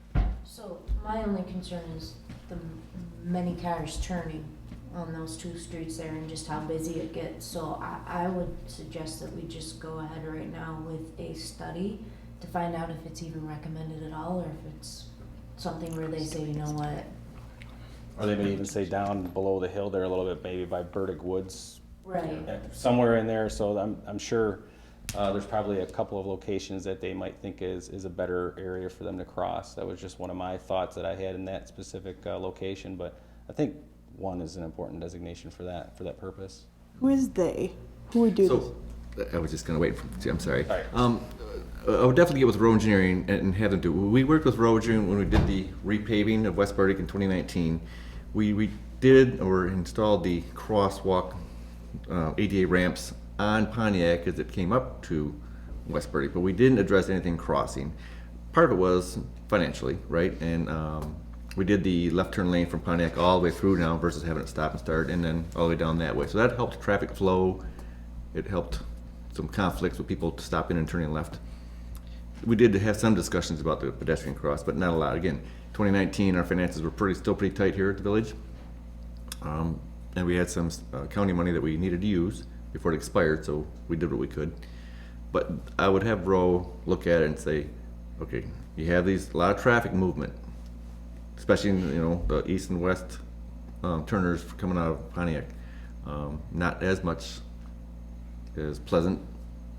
So my only concern is the many cars turning on those two streets there and just how busy it gets. So I would suggest that we just go ahead right now with a study to find out if it's even recommended at all, or if it's something where they say, you know what? Or they may even say down below the hill there a little bit, maybe by Burdick Woods. Right. Somewhere in there, so I'm sure there's probably a couple of locations that they might think is a better area for them to cross. That was just one of my thoughts that I had in that specific location, but I think one is an important designation for that purpose. Who is they? Who would do this? So, I was just gonna wait for, I'm sorry. Sorry. I would definitely get with road engineering and have them do, we worked with road engineering when we did the repaving of West Burdick in 2019. We did or installed the crosswalk ADA ramps on Pontiac as it came up to West Burdick, but we didn't address anything crossing. Part of it was financially, right? And we did the left turn lane from Pontiac all the way through now versus having it stop and start and then all the way down that way. So that helped traffic flow. It helped some conflicts with people stopping and turning left. We did have some discussions about the pedestrian cross, but not a lot. Again, 2019, our finances were still pretty tight here at the village. And we had some county money that we needed to use before it expired, so we did what we could. But I would have Roe look at it and say, okay, you have a lot of traffic movement, especially in, the east and west turners coming out of Pontiac. Not as much as Pleasant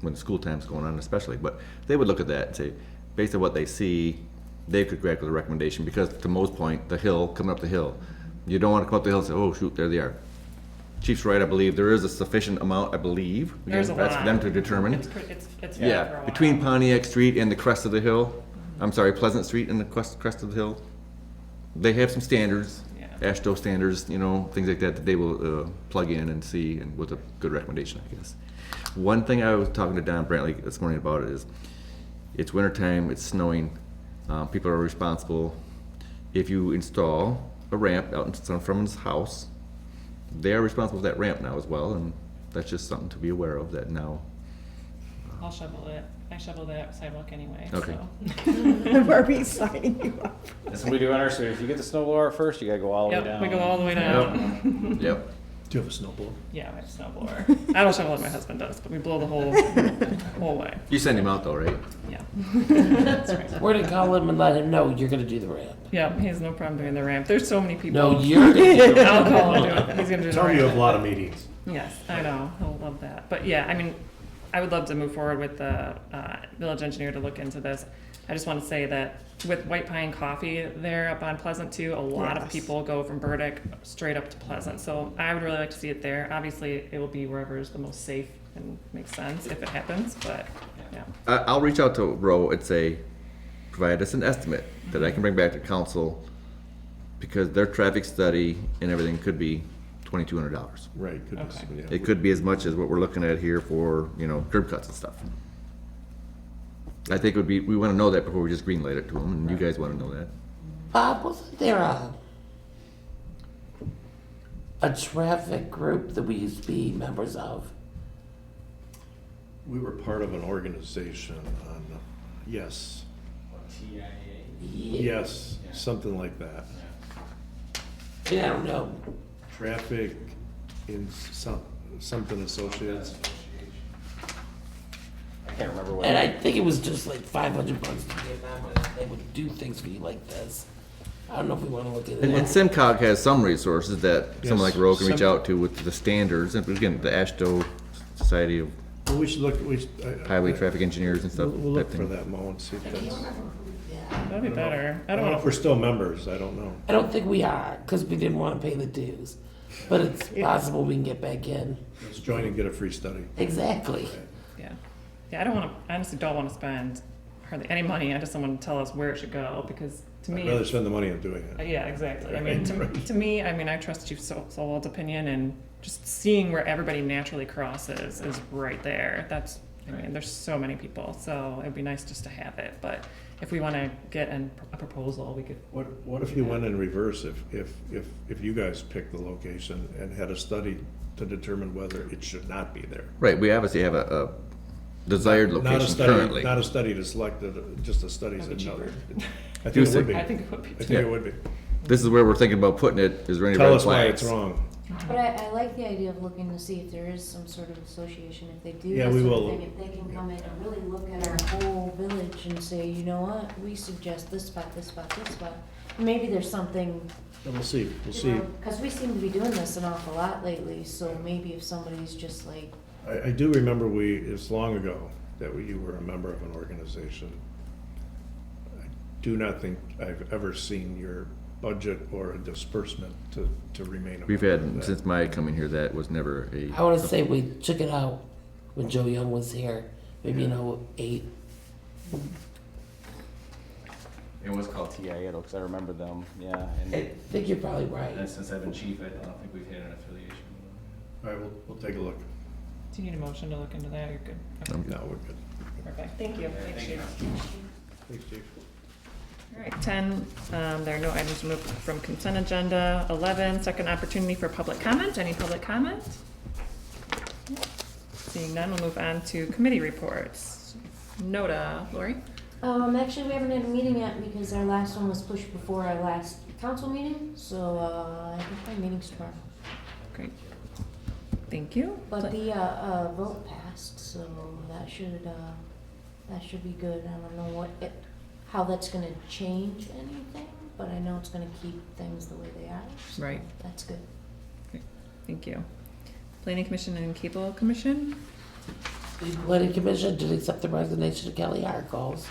when school time's going on especially, but they would look at that and say, based on what they see, they could grab with a recommendation, because to Mo's point, the hill, coming up the hill, you don't want to come up the hill and say, oh shoot, there they are. Chief's right, I believe. There is a sufficient amount, I believe. Again, There's a that's for lot. them to determine. It's valid for Yeah, a between while. Pontiac Street and the crest of the hill, I'm sorry, Pleasant Street and the crest of the hill, they have some standards, Yeah. ASHTO standards, you know, things like that, that they will plug in and see, and with a good recommendation, I guess. One thing I was talking to Don Brantley this morning about is, it's wintertime, it's snowing, people are responsible. If you install a ramp out in front of his house, they are responsible for that ramp now as well, and that's just something to be aware of, that now. I'll shovel it. I shovel that sidewalk anyway, Okay. so. Barbie's signing you up. That's what we do on our street. If you get the snow blower first, you gotta go all the way Yep, down. we go all the way down. Yep. Do you have a snowblower? Yeah, I have a snow blower. I don't shovel it, my husband does, but we blow the whole way. You send him out though, right? Yeah. That's right. We're gonna call him and let him know you're gonna do the ramp. Yeah, he has no problem doing the ramp. There's so many people. No, you're gonna do the ramp. I'll call him, do it. He's gonna do the Tell me you have ramp. a lot of meetings. Yes, I know, he'll love that. But yeah, I mean, I would love to move forward with the village engineer to look into this. I just want to say that with White Pine Coffee there up on Pleasant too, a lot of Yes. people go from Burdick straight up to Pleasant. So I would really like to see it there. Obviously, it will be wherever is the most safe and makes sense if it happens, but yeah. I'll reach out to Roe and say, provide us an estimate that I can bring back to council, because their traffic study and everything could be $2,200. Right, could be, Okay. yeah. It could be as much as what we're looking at here for, you know, curb cuts and stuff. I think it would be, we want to know that before we just greenlight it to them, and you guys want to know that. Bob, wasn't there a traffic group that we used to be members of? We were part of an organization on, yes, yes, something like that. Yeah, I don't know. Traffic in something associates. I can't remember what. And I think it was just like $500 to be a member, and they would do things for you like this. I don't know if we wanna look into And that. SimCog has some resources that someone like Yes, Roe can reach Sim- out to with the standards, and again, the ASHTO Society of Well, we should look, Highway Traffic Engineers and stuff. We'll look type for thing. that, Mo, and see if that's. That'd be better. I I don't don't know if want we're still members, I don't know. I don't think we are, cause we didn't wanna pay the dues, but it's possible we can get back in. Let's join and get a free study. Exactly. yeah. Yeah, I don't want to, I honestly don't want to spend hardly any money. I just don't want to tell us where it should go because to me. I'd rather spend the money on doing it. Yeah, exactly. I mean, Right. to me, I mean, I trust Chief Solwald's opinion, and just seeing where everybody naturally crosses is right there. That's, I mean, there's so many people, so it'd be nice just to have it. But if we want to get a proposal, we could. What if you went in reverse, if you guys picked the location and had a study to determine whether it should not be there? Right, we obviously have a desired Not a location study, currently. not a study to select, just a study That'd to be know. cheaper. I think it would be. I think it would be. I think Yeah. it would be. This is where we're thinking about putting it. Is there any Tell red us why flags? it's wrong. But I like the idea of looking to see if there is some sort of association, if they do Yeah, this we sort of will. thing, if they can come in and really look at our whole village and say, you know what, we suggest this spot, this spot, this spot. Maybe there's something, And we'll see, we'll you see. know, cause we seem to be doing this an awful lot lately, so maybe if somebody's just like, I do remember it's long ago that you were a member of an organization. I do not think I've ever seen your budget or a disbursement to remain a member. We've of had, that. since my coming here, that was never a. I wanna say we took it out when Joe Young was here, maybe in '08. It was called TIA though, because I remember them, yeah. I think you're probably right. And since I've been chief, I don't think we've had an affiliation with them. All right, we'll take a look. Do you need a motion to look into that? You're good. Okay. I'm good. No, we're good. Perfect. Thank you. Thanks, Chief. Thanks, Chief. All right, 10, there are no items removed from consent agenda. 11, second opportunity for public comment. Any public comment? Seeing none, we'll move on to committee reports. Noda, Lori? actually, we haven't had a meeting yet because our last one was pushed before our last council meeting, so, I think my meeting's tomorrow. Great. Thank you. But the, vote passed, so that should be good. I don't know how that's gonna change anything, but I know it's gonna keep things the way they are. So Right. That's good. Thank you. Planning Commission and Cable Commission? The planning commission did accept the resignation of Kelly Harkles.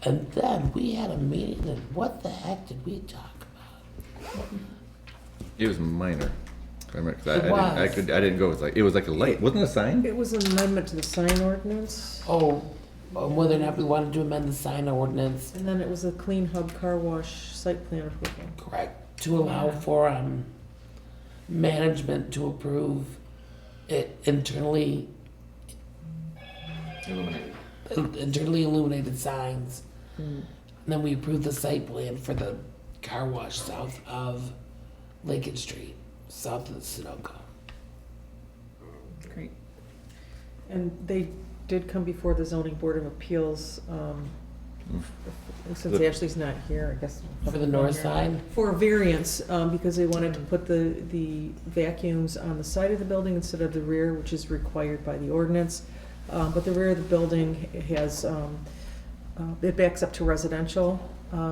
And then we had a meeting, and what the heck did we talk about? It was minor. I remember, 'cause It I was. didn't go, it was like a light, wasn't it a sign? It was an amendment to the sign ordinance, Oh, whether or not we wanted to amend the sign ordinance, and then it was a Clean Hub Car Wash site plan approval. correct, to allow for, management to approve it internally illuminated signs. And then we approved the site plan for the car wash south of Lincoln Street, south of the Sunoco. Great. And they did come before the zoning board of appeals, since Ashley's not here, I guess. For the north side? For a variance, because they wanted to put the vacuums on the side of the building instead of the rear, which is required by the ordinance. But the rear of the building has, it backs up to residential,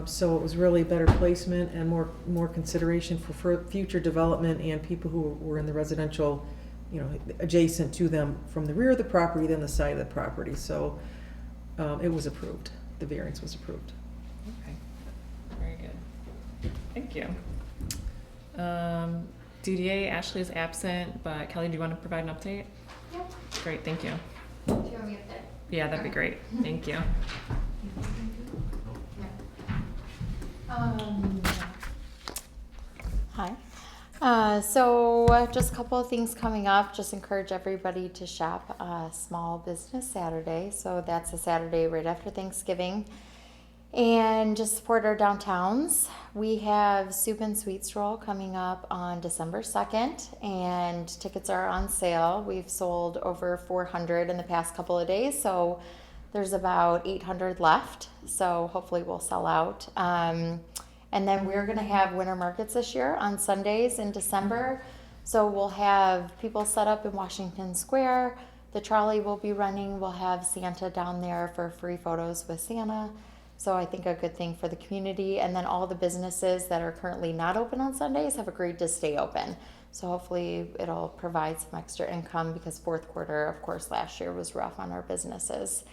so it was really better placement and more consideration for future development and people who were in the residential, adjacent to them from the rear of the property than the side of the property. So it was approved. The variance was approved. Okay, very good. Thank you. DDA, Ashley is absent, but Kelly, do you want to provide an update? Yep. Great, thank you. Do you want me up there? Yeah, that'd be great. Thank you. Hi. So just a couple of things coming up. Just encourage everybody to shop Small Business Saturday. So that's a Saturday right after Thanksgiving. And just support our downtowns. We have Soup and Sweet Stroll coming up on December 2nd, and tickets are on sale. We've sold over 400 in the past couple of days, so there's about 800 left. So hopefully we'll sell out. And then we're going to have winter markets this year on Sundays in December. So we'll have people set up in Washington Square. The trolley will be running. We'll have Santa down there for free photos with Santa. So I think a good thing for the community. And then all the businesses that are currently not open on Sundays have agreed to stay open. So hopefully it'll provide some extra income because fourth quarter, of course, last year was rough on our businesses.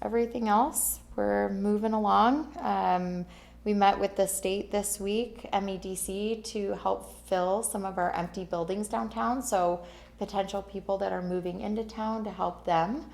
Everything else, we're moving along. We met with the state this week, MEDC, to help fill some of our empty buildings downtown. So potential people that are moving into town to help them.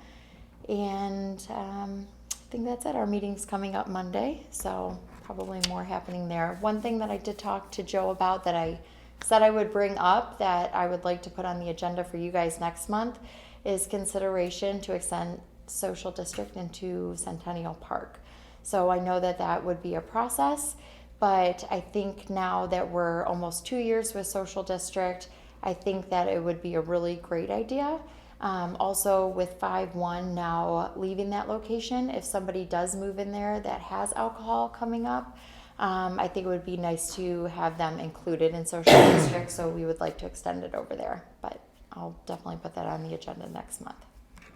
And I think that's it. Our meeting's coming up Monday, so probably more happening there. One thing that I did talk to Joe about that I said I would bring up that I would like to put on the agenda for you guys next month is consideration to extend social district into Centennial Park. So I know that that would be a process, but I think now that we're almost 2 years with social district, I think that it would be a really great idea. Also with 5-1 now leaving that location, if somebody does move in there that has alcohol coming up, I think it would be nice to have them included in social district, so we would like to extend it over there, but I'll definitely put that on the agenda next month.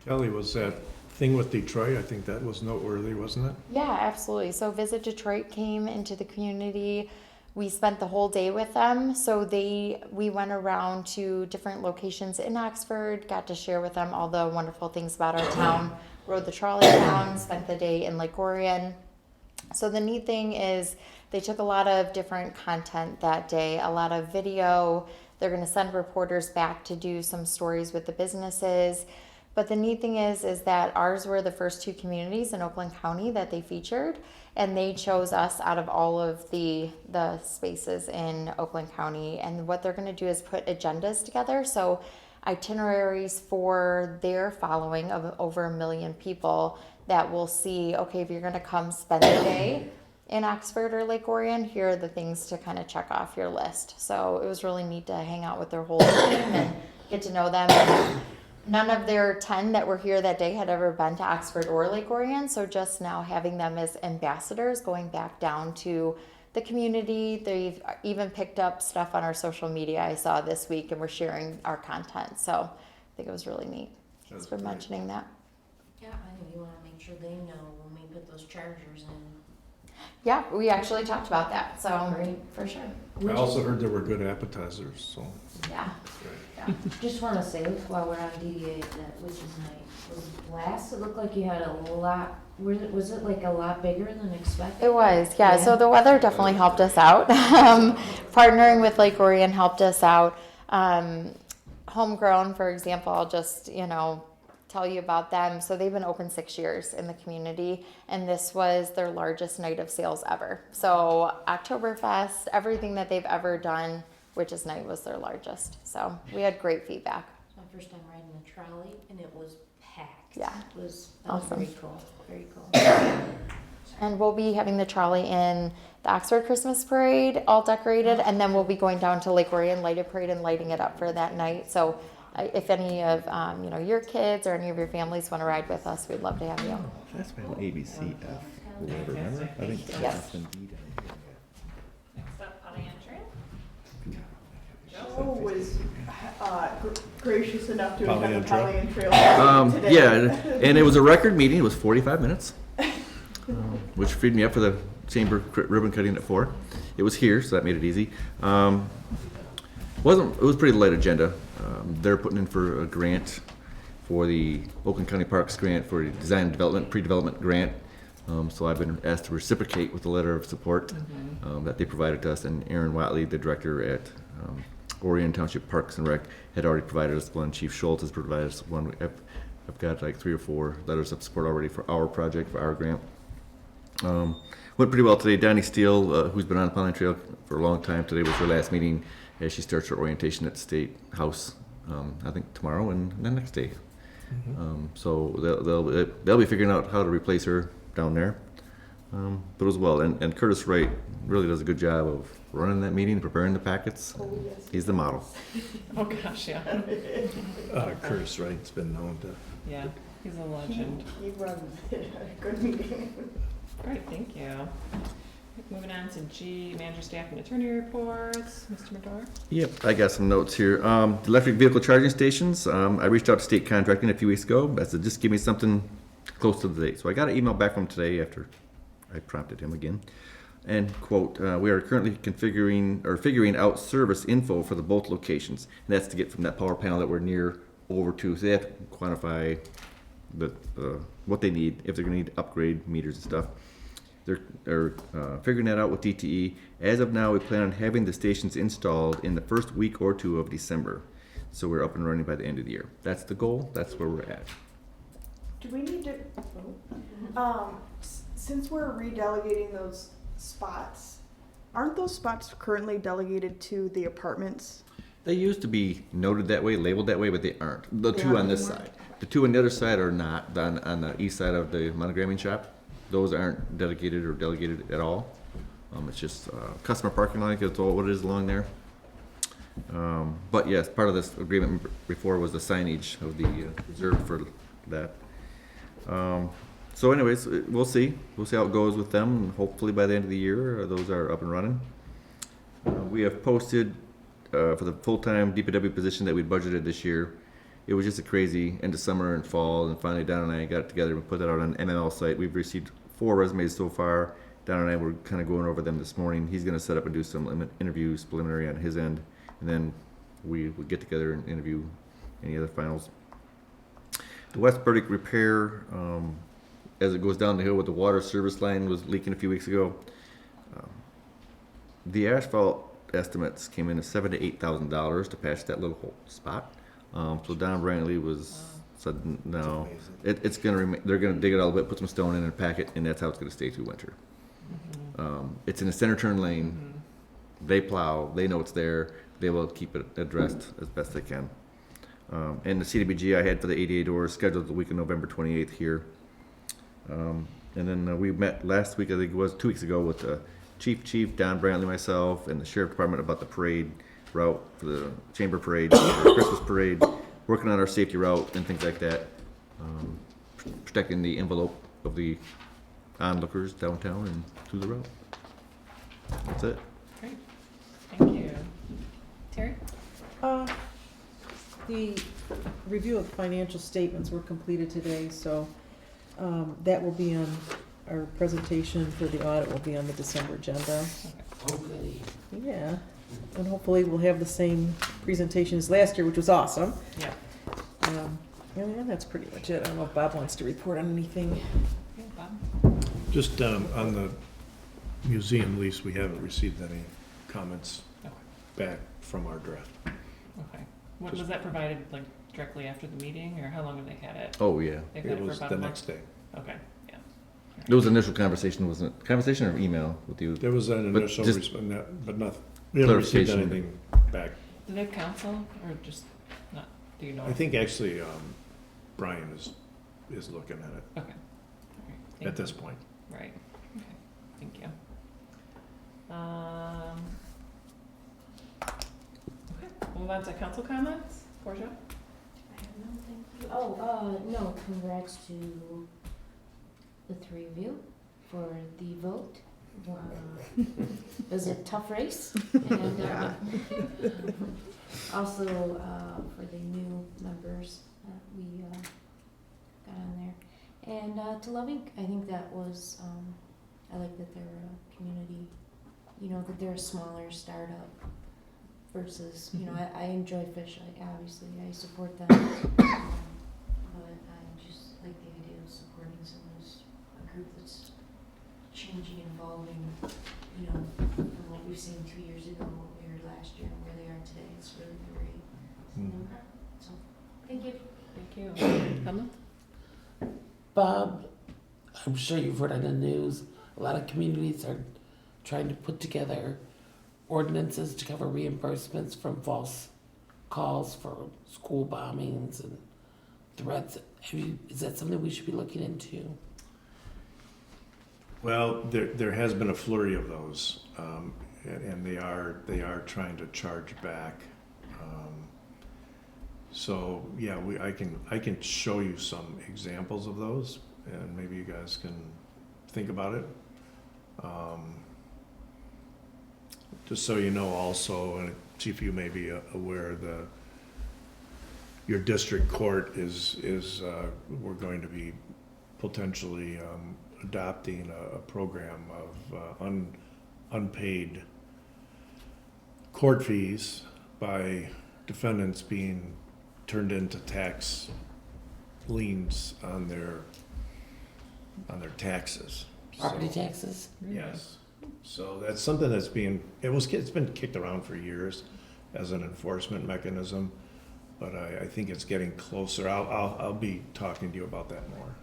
Kelly, was that thing with Detroit, I think that was noteworthy, wasn't it? Yeah, absolutely. So Visit Detroit came into the community. We spent the whole day with them. So we went around to different locations in Oxford, got to share with them all the wonderful things about our town, rode the trolley down, spent the day in Lake Orion. So the neat thing is they took a lot of different content that day, a lot of video. They're going to send reporters back to do some stories with the businesses. But the neat thing is that ours were the first 2 communities in Oakland County that they featured, and they chose us out of all of the spaces in Oakland County. And what they're going to do is put agendas together, so itineraries for their following of over 1 million people that will see, okay, if you're going to come spend the day in Oxford or Lake Orion, here are the things to kind of check off your list. So it was really neat to hang out with their whole team and get to know them. And none of their 10 that were here that day had ever been to Oxford or Lake Orion, so just now having them as ambassadors going back down to the community. They've even picked up stuff on our social media I saw this week, and we're sharing our content, so I think it was really neat. Thanks for mentioning that. Yeah, I think you wanna make sure they know when we put those chargers in. Yeah, we actually talked about that, so for sure. I also heard there were good appetizers, so. Yeah. Just wanna say, while we're on DDA, that Witches Night was blast. It looked like you had a lot Was it like a lot bigger than expected? It was, yeah. So the weather definitely helped us out. Partnering with Lake Orion helped us out. Homegrown, for example, I'll just, tell you about them. So they've been open 6 years in the community, and this was their largest night of sales ever. So Oktoberfest, everything that they've ever done, Witches Night was their largest. So we had great feedback. My first time riding the trolley, and it was packed. Yeah. That was Awesome. very cool. Very cool. And we'll be having the trolley in the Oxford Christmas Parade, all decorated, and then we'll be going down to Lake Orion Lighted Parade and lighting it up for that night. So if any of your kids or any of your families want to ride with us, we'd love to have you. That's been ABCF, whatever, remember? I think Yes. that's been D down here. Next up, Polly Trail. Joe was gracious enough to Polly attend the Trail? Polly and Trail today. Yeah, and it was a record meeting. It was 45 minutes, which freed me up for the chamber ribbon cutting at 4. It was here, so that made it easy. It was a pretty light agenda. They're putting in for a grant for the Oakland County Parks grant for a design and development, pre-development grant. So I've been asked to reciprocate with the letter of support that they provided to us, and Aaron Watley, the director at Orion Township Parks and Rec, had already provided us one. Chief Schultz has provided us one. I've got like 3 or 4 letters of support already for our project, for our grant. Went pretty well today. Donnie Steele, who's been on Pollen Trail for a long time, today was her last meeting as she starts her orientation at the State House, I think tomorrow and the next day. So they'll be figuring out how to replace her down there. But as well, and Curtis Wright really does a good job of running that meeting, preparing the packets. He's the model. Oh, gosh, yeah. Curtis Wright's been known to. Yeah, he's a legend. He runs a good meeting. All right, thank you. Moving on to G, manager, staff, and attorney reports. Mr. Medor? Yep, I got some notes here. Electric vehicle charging stations. I reached out to State Contracting a few weeks ago. I said, just give me something close to the date. So I got an email back from him today after I prompted him again. And quote, we are currently figuring out service info for the both locations. And that's to get from that power panel that we're near over to. So they have to quantify what they need, if they're gonna need to upgrade meters and stuff. They're figuring that out with DTE. As of now, we plan on having the stations installed in the first week or 2 of December. So we're up and running by the end of the year. That's the goal. That's where we're at. Do we need to, since we're redelegating those spots, aren't those spots currently delegated to the apartments? They used to be noted that way, labeled that way, but they aren't. The They two aren't on this anymore? side. The two on the other side are not. On the east side of the monogramming shop, those aren't dedicated or delegated at all. It's just customer parking lot, that's all what it is along there. But yes, part of this agreement before was the signage of the reserved for that. So anyways, we'll see. We'll see how it goes with them. Hopefully by the end of the year, those are up and running. We have posted for the full-time DPW position that we budgeted this year. It was just a crazy end of summer and fall, and finally Don and I got together and put that out on the MML site. We've received 4 resumes so far. Don and I were kind of going over them this morning. He's going to set up and do some interviews preliminary on his end, and then we will get together and interview any other finals. The West Burdick repair, as it goes down the hill with the water service line was leaking a few weeks ago. The asphalt estimates came in at $7,000 to $8,000 to patch that little hole spot. So Don Brantley said no, it's gonna remain. They're gonna dig it all the way, put some stone in and pack it, and that's how it's gonna stay through winter. It's in a center turn lane. They plow. They know it's there. They will keep it addressed as best they can. And the CDBG I had for the ADA doors scheduled the week of November 28th here. And then we met last week, I think it was 2 weeks ago, with the Chief, Don Brantley, myself, and the Sheriff Department about the parade route for the Chamber Parade, the Christmas Parade, working on our safety route and things like that. Protecting the envelope of the onlookers downtown and through the route. That's it. Great. Thank you. Terry? The review of financial statements were completed today, so that will be on, our presentation for the audit will be on the December agenda. Hopefully. Yeah, and hopefully we'll have the same presentation as last year, which was awesome. Yeah. And that's pretty much it. I don't know if Bob wants to report on anything. Yeah, Bob? Just on the museum lease, we haven't received any comments Okay. back from our draft. Okay. What, was that provided like directly after the meeting, or how long have they had it? Oh, yeah. They've had It it for was about the a month? next day. Okay, yeah. There was initial conversation, wasn't it? Conversation or email with you? There was an But initial just response, but nothing, we haven't received clarification. anything back. Do they have counsel, or just not, do you know? I think actually, Brian is looking at it Okay. All right. Thank at this you. point. Right, okay, thank you. Okay, move on to council comments. Portia? I have no thank you. Oh, no, congrats to the three of you for the vote. It was a tough race. And also for the new members that we got on there. And to Love Inc., I think that was, I like that they're a community, you know, that they're a smaller startup versus, you know, I enjoy Fish, obviously, I support them. But I just like the idea of supporting a group that's changing and evolving, you know, from what we've seen 2 years ago, what we were last year, and where they are today. It's really great. So, thank you. Thank you. Pamela? Bob, I'm sure you've heard on the news, a lot of communities are trying to put together ordinances to cover reimbursements from false calls for school bombings and threats. Is that something we should be looking into? Well, there has been a flurry of those, and they are trying to charge back. So yeah, I can show you some examples of those, and maybe you guys can think about it. Just so you know, also, and Chief, you may be aware, your district court is we're going to be potentially adopting a program of unpaid court fees by defendants being turned into tax liens on their taxes. Property taxes? Yes. So that's something that's it's been kicked around for years as an enforcement mechanism, but I think it's getting closer. I'll be talking to you about that more.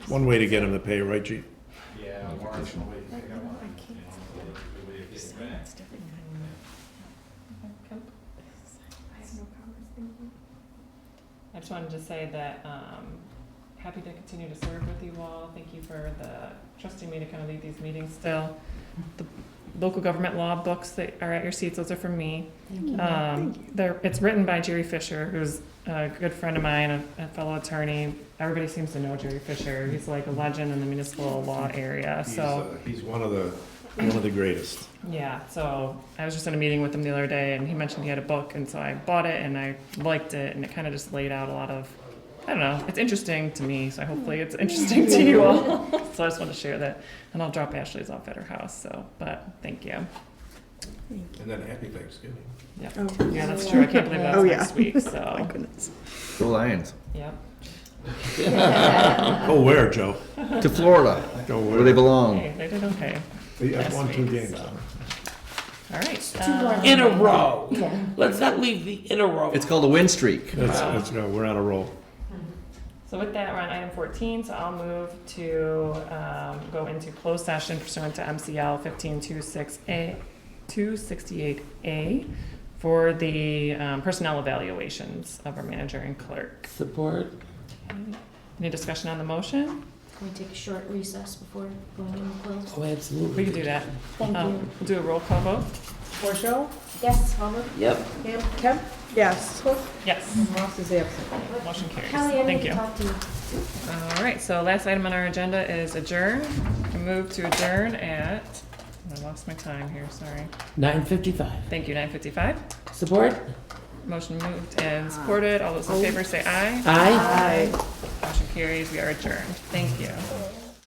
One way to get them to pay, right, Chief? Yeah, I just wanted to say that happy to continue to serve with you all. Thank you for trusting me to kind of lead these meetings still. The local government law books that are at your seats, those are from me. Thank you. It's written by Jerry Fisher, who's a good friend of mine, a fellow attorney. Everybody seems to know Jerry Fisher. He's like a legend in the municipal law area. He's one of the greatest. Yeah, so I was just in a meeting with him the other day, and he mentioned he had a book, and so I bought it, and I liked it, and it kind of just laid out a lot of, I don't know, it's interesting to me, so hopefully it's interesting to you all. So I just want to share that, and I'll drop Ashley's off at her house, but thank you. And then happy Thanksgiving. Yeah, Oh. yeah, that's true. I can't believe that's next week, My so, goodness. Go Lions. yep. Go where, Joe? To Florida, Go where they belong. Hey, they did okay. They have last won 2 week, games. so. All right. more In a row. Yeah. Let's not leave the in a row. It's called a win streak. We're on a roll. So with that, we're on item 14, so I'll move to go into closed session pursuant to MCL 268A for the personnel evaluations of our manager and clerk. Support. Any discussion on the motion? Can we take a short recess before going into close? Oh, absolutely. We can do that. Thank you. We'll do a roll call vote. Portia? Yes, Homer? Yep. Pam? Kemp? Yes. Cliff? Yes, And Ross is absent. motion carries. Kelly, I Thank need you. to talk to you. All right, so last item on our agenda is adjourn. I move to adjourn at, I lost my time here, sorry. 9:55. Thank you, 9:55. Support? Motion moved and supported. All those in favor say aye. Aye. Motion carries. We are adjourned. Thank you.